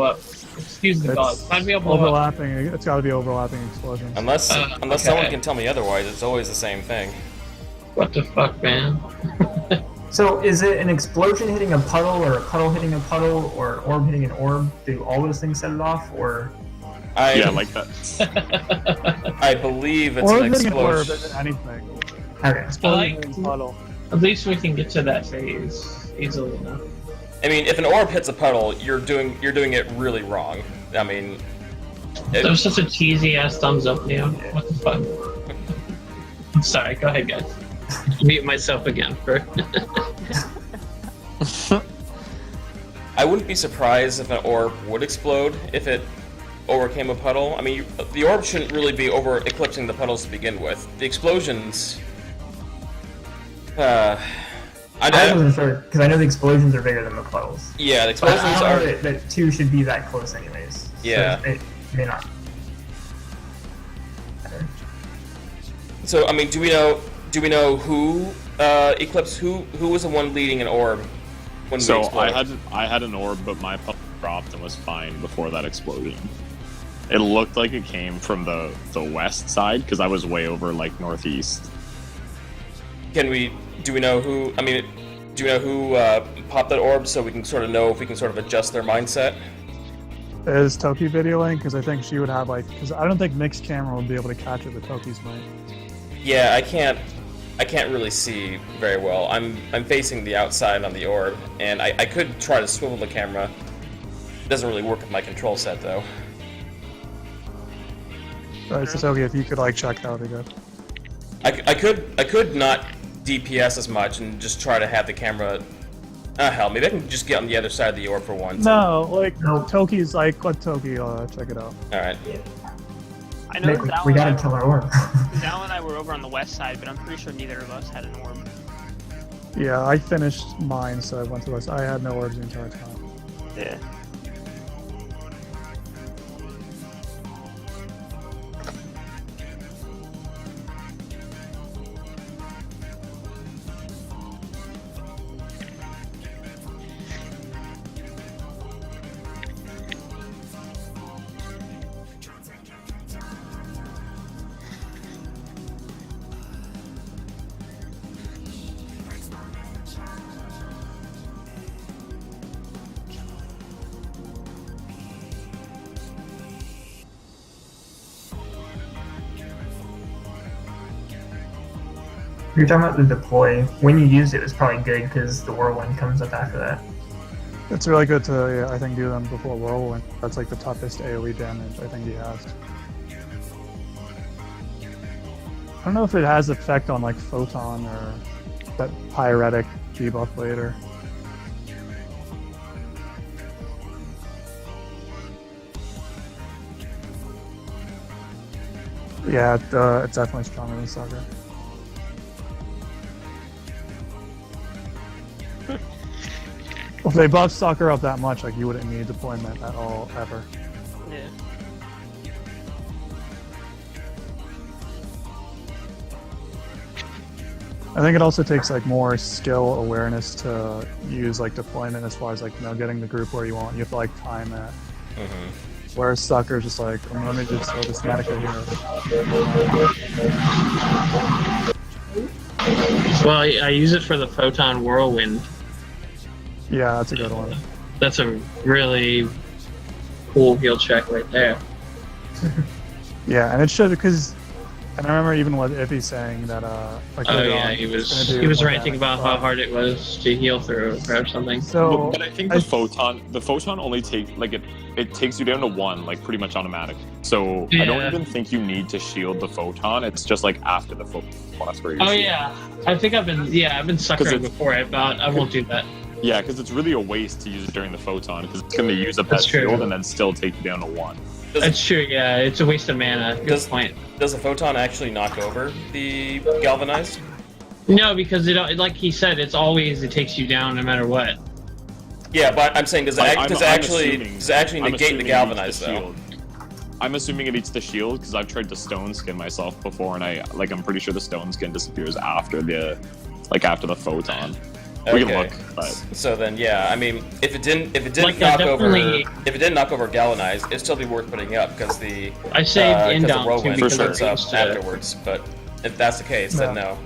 up? Excuse the gods. It's How did we all blow up? overlapping. It's got to be overlapping explosions. Unless okay. someone can tell me otherwise, it's always the same thing. What the fuck, man? So is it an explosion hitting a puddle, or a puddle hitting a puddle, or an orb hitting an orb? Do all those things set it off, or? Yeah, like that. I believe it's Or an hitting an orb explosion. isn't anything. Okay. Explosion like- hitting puddle. At least we can get to that phase easily enough. I mean, if an orb hits a puddle, you're doing it really wrong. I mean, That was such a cheesy ass thumbs up, Leo. What the fuck? I'm sorry, go ahead, guys. Mute myself again for. I wouldn't be surprised if an orb would explode if it overcame a puddle. I mean, the orb shouldn't really be over eclipsing the puddles to begin with. The explosions. I wasn't sure, because I know the explosions are bigger than the puddles. Yeah, the But I explosions don't know are. that 2 should be that close anyways. Yeah. So it may not. So I mean, do do we know who Eclipse? Who was the one leading an orb when we So exploded? I had an orb, but my puzzle dropped and was fine before that explosion. It looked like it came from the west side because I was way over like northeast. Do we know who? I mean, do we know who popped that orb so we can sort of know if we can sort of adjust their mindset? Is Toki videoing? Because I think she would have like, because I don't think Nick's camera would be able to catch it, but Toki's might. Yeah, I can't really see very well. I'm facing the outside on the orb, and I could try to swivel the camera. It doesn't really work with my control set though. Alright, so Toki, if you could like check, that would be good. I could not DPS as much and just try to have the camera. Hell, maybe I can just get on the other side of the orb for once. No, like No. Toki's like, let Toki check it out. All right. I know Nick, Zal we and gotta I kill were- our orb. Zal and I were over on the west side, but I'm pretty sure neither of us had an orb. Yeah, I finished mine, so I went to this. I had no orbs the entire time. Yeah. You're talking about the deploy. When you used it, it was probably good because the whirlwind comes up after that. It's really good to, yeah, I think, do them before Whirlwind. That's like the toughest AoE damage I think he has. I don't know if it has effect on like Photon or that Pyretic debuff later. Yeah, it's definitely stronger than Sucker. If they buff Sucker up that much, like you wouldn't need deployment at all, ever. Yeah. I think it also takes like more skill awareness to use like deployment as far as like, you know, getting the group where you want. You have to like time it. Whereas Sucker's just like, let me just throw this Matica here. Well, I use it for the Photon Whirlwind. Yeah, that's a good one. That's a really cool heal check right there. Yeah, and it should, because, and I remember even what Iffy saying that, like, Oh later yeah, on, he gonna was do he was more ranting damage. about how hard it was to heal through or something. So, But I think the photon only takes like it takes you down to 1, like pretty much automatic. So I don't Yeah. even think you need to shield the photon. It's just like after the photon. That's where you Oh shield. yeah, I think I've been suckering it's- before it, but I won't do that. Yeah, because it's really a waste to use it during the photon because it's going to use up that That's true. shield and then still take you down to 1. That's true. Yeah, it's a waste of mana. Good Does- point. Does the photon actually knock over the galvanized? No, because like he said, it takes you down no matter what. Yeah, but I'm saying does it I'm actually I'm negate assuming the it galvanized eats the though? shield. I'm assuming it eats the shield because I've tried to stone skin myself before, and I'm pretty sure the stone skin disappears after the photon. We can look, but So then, yeah, I mean, if it didn't Like, I definitely- if it didn't knock over galvanized, it'd still be worth putting up because the I saved because the Indom too whirlwind because burns I up used to. afterwards. But if that's the case, then no.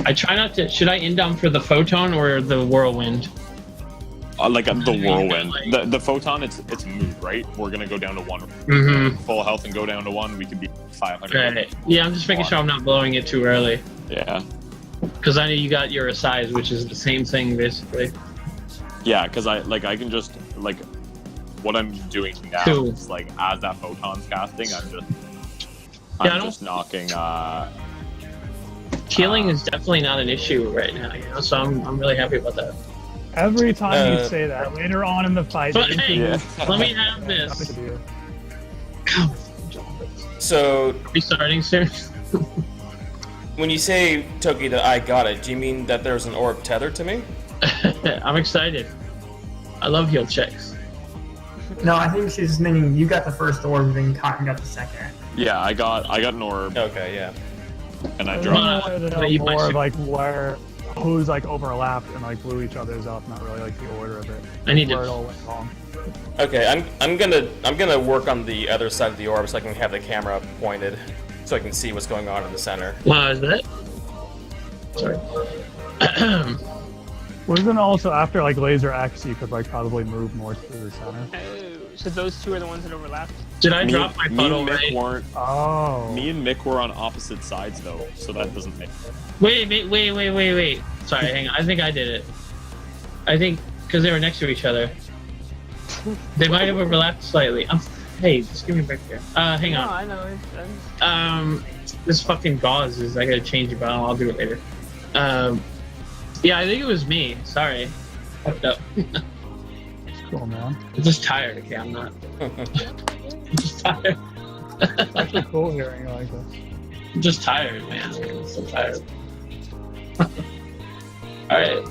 I try not to. Should I Indom for the photon or the whirlwind? like the whirlwind, like- the photon, it's moot, right? We're gonna go down to 1. Mm-hmm. Full health and go down to 1. We could be 500. Right. Yeah, I'm just making sure I'm not blowing it too early. Yeah, Because I know you got your size, which is the same thing basically. yeah, because I can just like what I'm doing now Cool. is like as that photon's casting, Yeah, I I'm don't- just knocking. Healing is definitely not an issue right now, you know. So I'm really happy about that. every time you say that, later on in the fight, But you hey, Yeah. let me have this. nothing to do. So Are we starting soon? when you say Toki that I got it, do you mean that there's an orb tethered to me? I'm excited. I love heal checks. No, I think she's meaning you got the first orb, then Cotton got the second. Yeah, I got an orb. Okay, yeah. And I I drop. wanted to know you might more should- like where, who's like overlapped and like blew each other's up, not really like the order of it. I need Where it to. all went wrong. Okay, I'm gonna work on the other side of the orb so I can have the camera pointed, so I can see what's going on in the center. Wow, is that? Sorry. Wasn't also after like laser X, you could like probably move more to the center. Oh, so those two are the ones that overlapped. Did I Me, drop my me puddle and Mick right? weren't. Oh. Me and Mick were on opposite sides though, so that doesn't make. Wait. Sorry, hang on. I think I did it. I think because they were next to each other. They might have overlapped slightly. Hey, just give me a break here. Hang No, on. I know. This fucking gauze is. I gotta change it, but I'll do it later. Yeah, I think it was me. Sorry. Fucked up. Cool, man. I'm just tired. Okay, I'm not. I'm just tired. It's actually cool hearing you like this. I'm just tired, man. I'm so tired. Alright.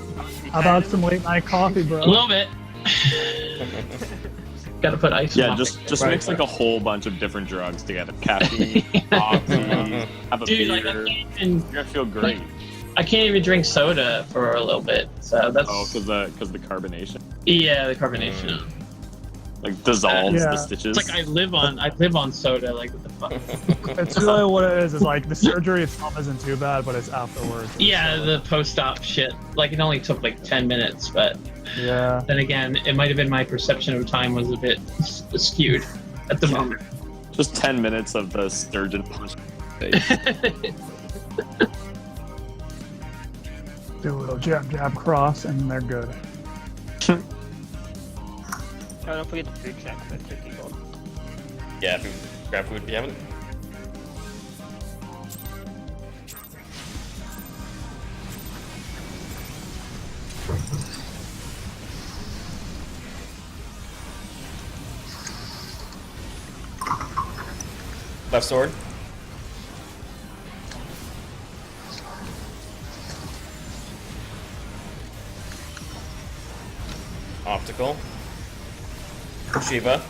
How about some late night coffee, bro? A little bit. Gotta put ice in Yeah, my just right. mix like a whole bunch of different drugs together. Caffeine, coffee, have a Dude, like, beer. I can't even, You're gonna feel great. I can't even drink soda for a little bit. So that's Oh, because the carbonation yeah, the carbonation. like dissolves Yeah. the stitches. It's like I live on soda. Like what the fuck? It's really what it is. It's like the surgery itself isn't too bad, but it's afterwards. Yeah, the post-op shit. Like it only took like 10 minutes, but Yeah. then again, it might have been my perception of time was a bit skewed at the moment. Just 10 minutes of the surgeon punch. Do a little jab, jab, cross, and they're good. Oh, don't forget the food check. That's 50 gold. Yeah, food, grab food if you haven't. Left sword. Optical. Shiva.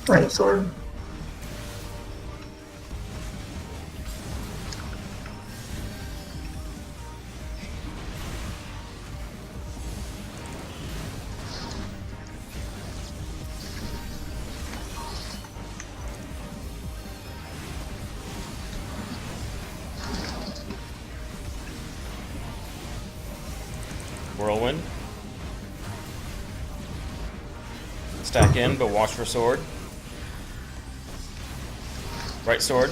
Right sword. Whirlwind. Stack in, but watch for sword. Right sword.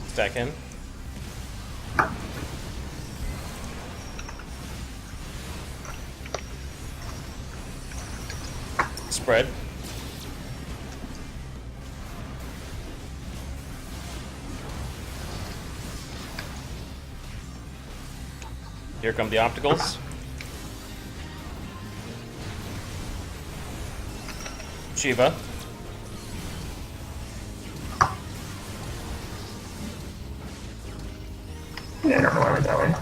Stack in. Spread. Here come the opticals. Shiva. Yeah, I don't know why I went that way.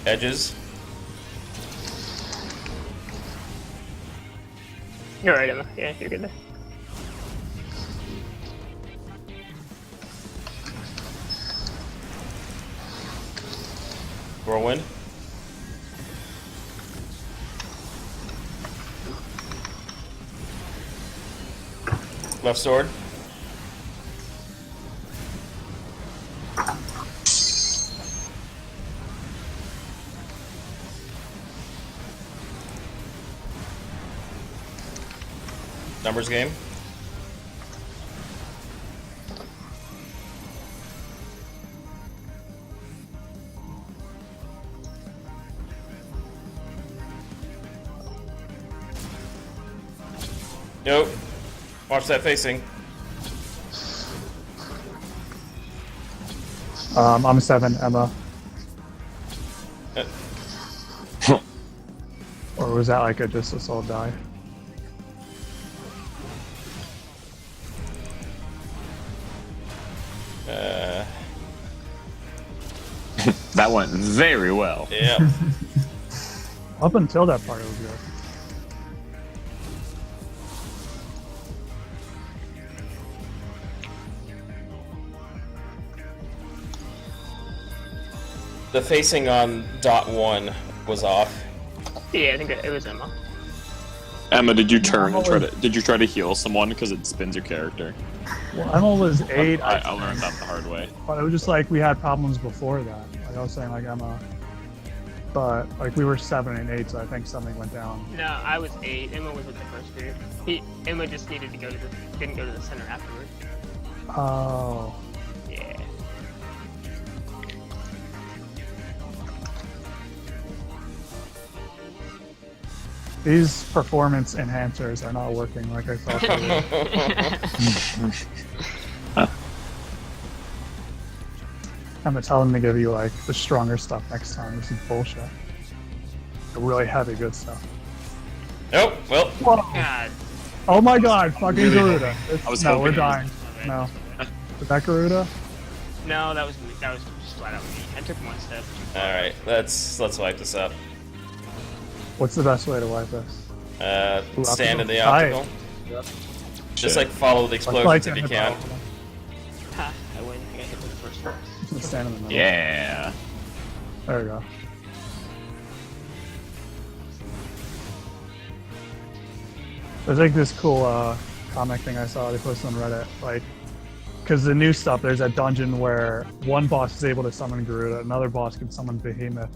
Edges. You're right, Emma. Yeah, you're good there. Whirlwind. Left sword. Numbers game. Nope. Watch that facing. I'm 7, Emma. Uh, Or was that like a just a soul die? That went very well. Yeah. Up until that part, it was good. The facing on .1 was off. Yeah, I think it was Emma. Emma, did you turn and did you try to heal someone because it spins your character? Well, Emma was 8. I learned that the hard way. But it was just like we had problems before that. Like I was saying, like Emma. But like we were 7 and 8, so I think something went down. No, I was 8. Emma was with the first group. Emma just needed to go to didn't go to the center afterwards. Oh. Yeah. These performance enhancers are not working like I thought they would. I'm gonna tell them to give you like the stronger stuff next time. This is bullshit. The really heavy good stuff. Oh, well. Whoa. God. Oh my god, fucking Really? Garuda. I was No, hoping we're it was- dying. No. Was that Garuda? No, that was just flat out me. I took one step. Alright, let's wipe this up. What's the best way to wipe this? Stand in the Tight. optical. Just like follow the explosions Like if you hip can. optical. Ha! I win. I got hit with the first one. Just stand in the middle. Yeah. There we go. There's like this cool comic thing I saw they posted on Reddit, like, because the new stuff, there's a dungeon where one boss is able to summon Garuda, another boss can summon Behemoth,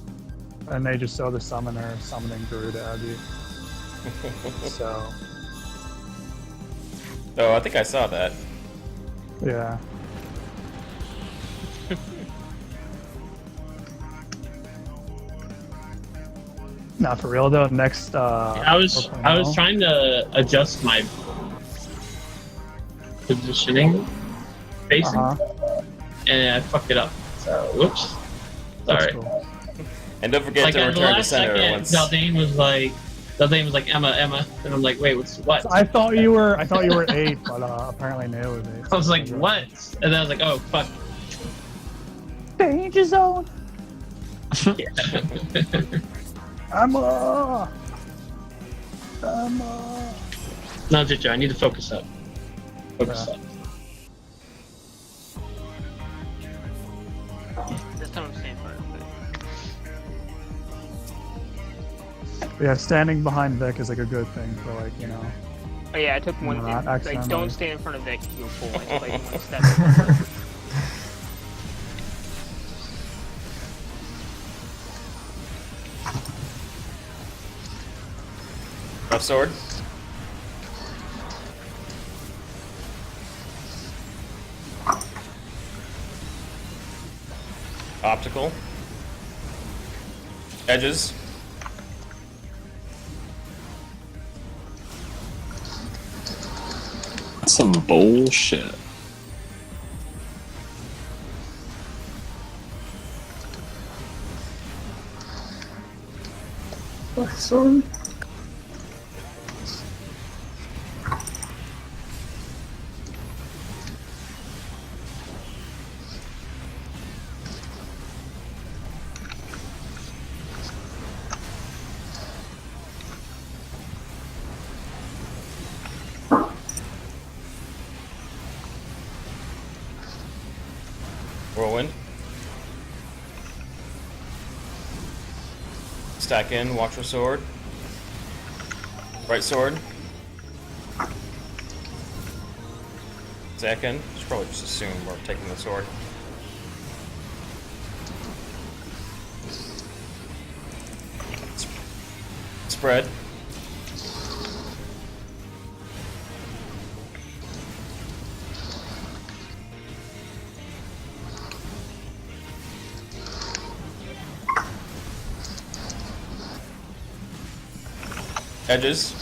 and they just show the summoner summoning Garuda at you. So, Oh, I think I saw that. yeah. Not for real though. Next, I was trying to adjust my positioning, facing, and I fucked it up. So, whoops. Sorry. Cool. And don't forget Like to at the return to last center second, once. Zaldane was like Emma, and I'm like, wait, what? I thought you were 8, but apparently Neo was 8. I was like, what? And then I was like, oh fuck. Danger zone. Yeah. Emma. No, Jojo, I need to focus up. Focus Yeah. up. This time I'm staying far. Yeah, standing behind Vic is like a good thing for like, you know. Oh yeah, I took one. Not Like, accidentally. don't stand in front of Vic. You'll pull. I took like one step. Rough sword. Optical. Edges. That's some bullshit. Sorry. Whirlwind. Stack in, watch your sword. Right sword. Stack in. Should probably just assume we're taking the sword. Spread. Edges.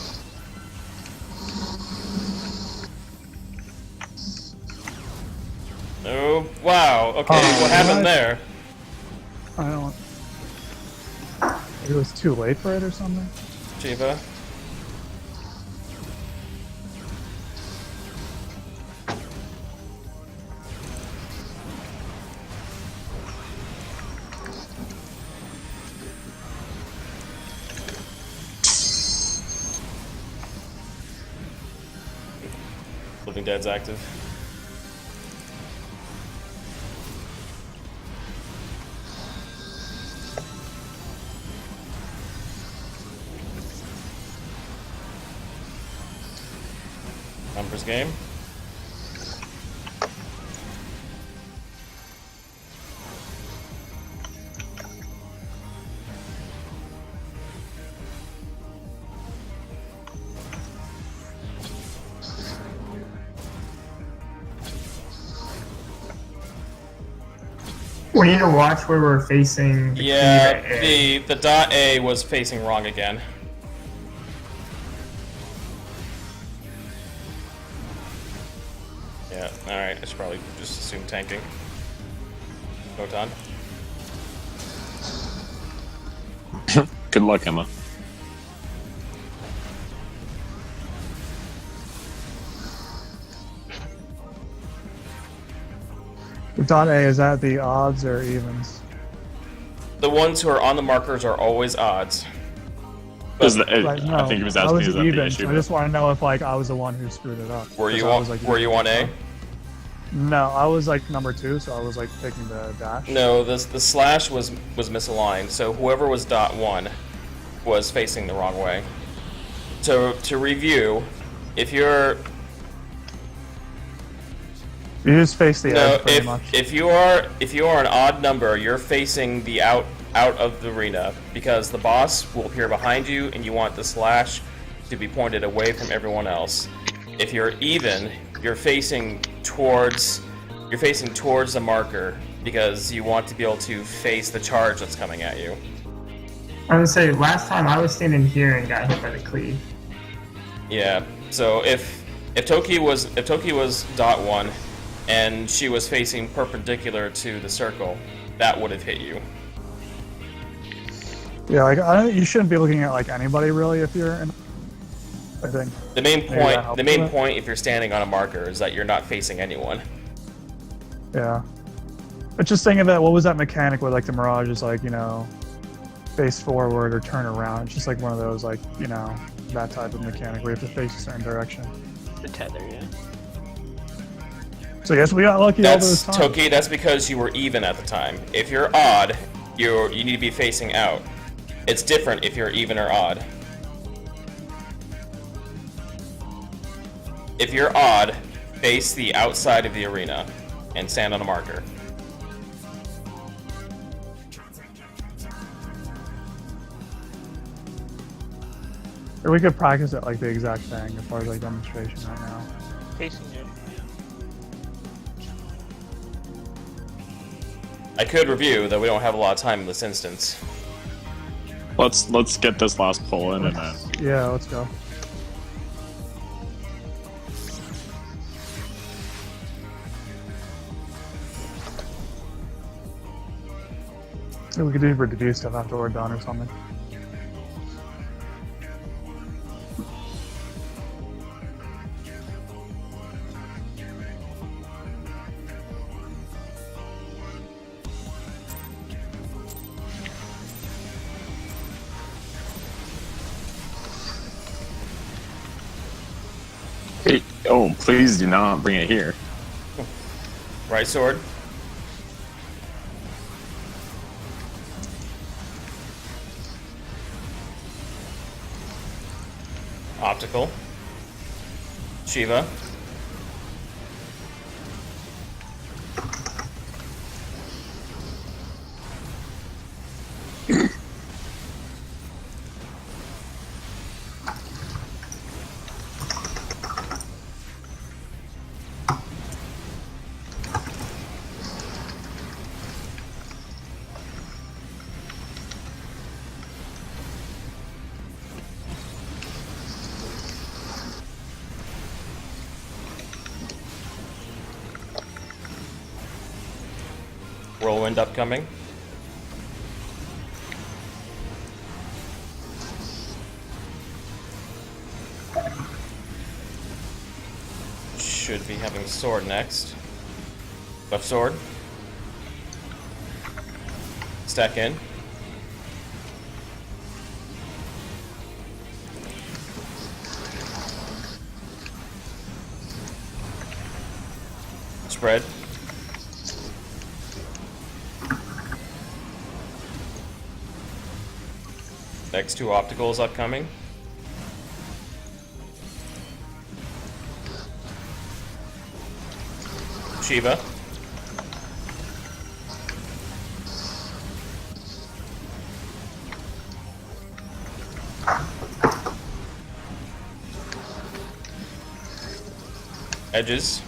Oh, wow. Okay, what happened there? I don't. It was too late for it or something. Jiva. Living Dead's active. Numbers game. We need to watch where we're facing. Yeah, A. the dot A was facing wrong again. Yeah, alright, I should probably just assume tanking. Photon. Good luck, Emma. The dot A, is that the odds or evens? The ones who are on the markers are always odds. Like, no, I think he was I asking was is that the even. issue. I just want to know if like I was the one who screwed it up. Were 'Cause you I on, was, like, were you on A? No, I was like number 2, so I was like taking the dash. No, the slash was misaligned, so whoever was dot 1 was facing the wrong way. So to review, if you're You just face the no, edge pretty much. if you are an odd number, you're facing the out of the arena because the boss will appear behind you, and you want the slash to be pointed away from everyone else. If you're even, you're facing towards the marker because you want to be able to face the charge that's coming at you. I would say last time I was standing here and got hit by the cleave. Yeah. So if Toki was dot 1 and she was facing perpendicular to the circle, that would have hit you. Yeah, like you shouldn't be looking at like anybody really if you're in. I think. The main Maybe that point helps the main with it. point if you're standing on a marker is that you're not facing anyone. Yeah. But just think of it. What was that mechanic where like the Mirage is like face forward or turn around? It's just like one of those like that type of mechanic where you have to face a certain direction. The tether, yeah. So yes, we got lucky all That's those times. Toki, that's because you were even at the time. If you're odd, you need to be facing out. It's different if you're even or odd. If you're odd, face the outside of the arena and stand on a marker. Or we could practice it like the exact thing as far as like demonstration right now. Facing it. I could review, though we don't have a lot of time in this instance. Let's get this last pull in and then. Yeah, let's go. Maybe we could do review stuff after we're done or something. Hey, oh, please do not bring it here. Right sword. Optical. Shiva. Whirlwind upcoming. Should be having sword next. Left sword. Stack in. spread. Next 2 opticals upcoming. Shiva. Edges.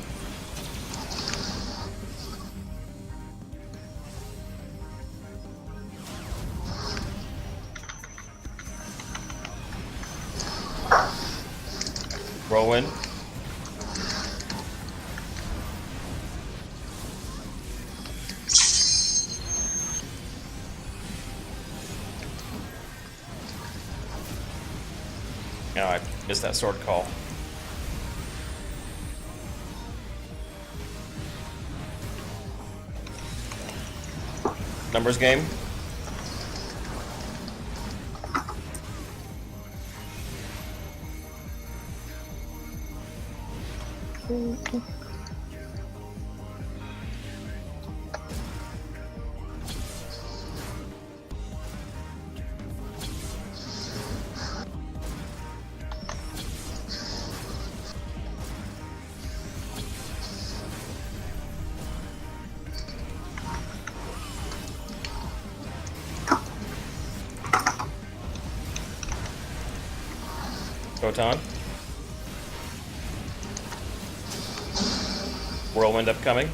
Whirlwind. Oh, I missed that sword call. Numbers game. Photon. Whirlwind upcoming.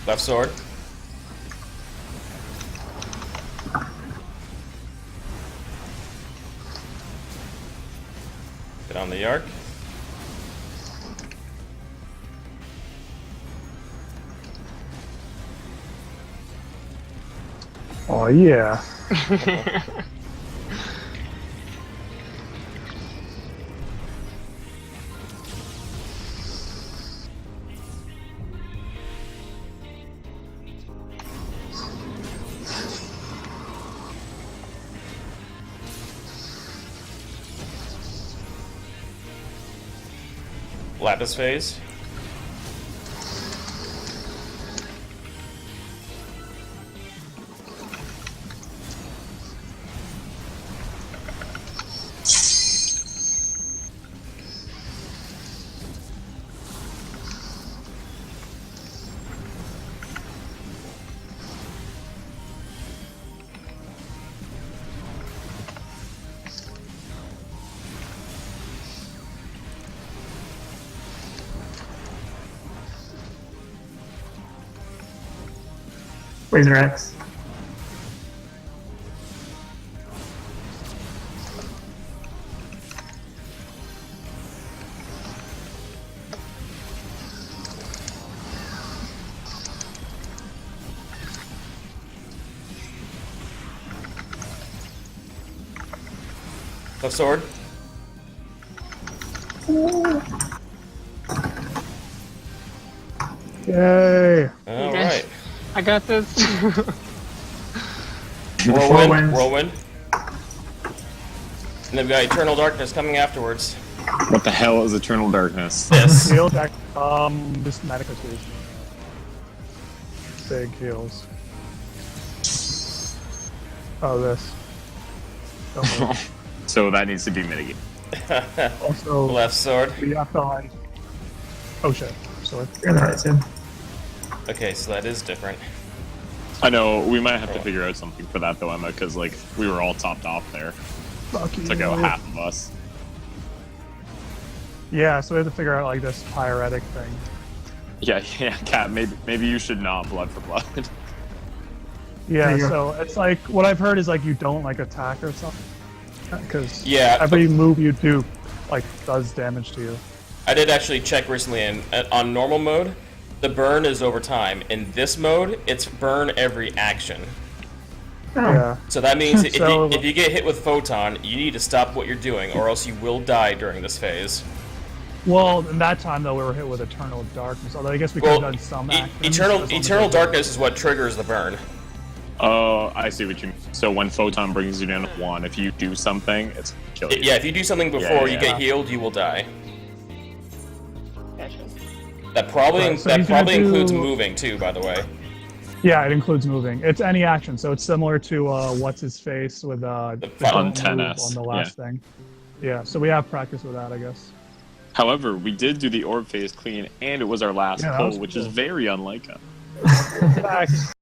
Left sword. Get on the arc. Oh yeah. Lapis phase. Laser X. Left sword. Yay. All right. I got this. Whirlwind. Whirlwind. And then we've got Eternal Darkness coming afterwards. What the hell is Eternal Darkness? This. Heal deck. This medication. Big heals. Oh, this. Don't move. So that needs to be mitigated. Also, Left sword. we have to like. Oh shit. Sword. You're in the right, Sid. Okay, so that is different. I know, we might have to figure out something for that though, Emma, because like, we were all topped off there. Fuck you. Took out half of us. Yeah, so we have to figure out like this pyretic thing. Yeah, Kat, maybe you should not blood for blood. Yeah, There you so it's like what I've heard is like you don't like attack or something, because Yeah, every move you do like does damage to you. I did actually check recently, and on normal mode, the burn is over time. In this mode, it's burn every action. Oh. Yeah. So that means So- if you get hit with Photon, you need to stop what you're doing, or else you will die during this phase. Well, in that time though, we were hit with Eternal Darkness. Although I guess we could Well, have done some actions. Eternal as long as Eternal we- Darkness is what triggers the burn. Oh, I see what you mean. So when Photon brings you down to 1, if you do something, it's kill you. Yeah, if you do something before you yeah. get healed, you will die. Gotcha. That probably Right, so he's gonna includes do- moving too, by the way. Yeah, it includes moving. It's any action, so it's similar to what's his face with The don't on move 10S, on the last thing. Yeah, so we have practice with that, I guess. However, we did do the orb phase clean, and it was our last Yeah, that pull, was which cool. is very unlike us. Facts.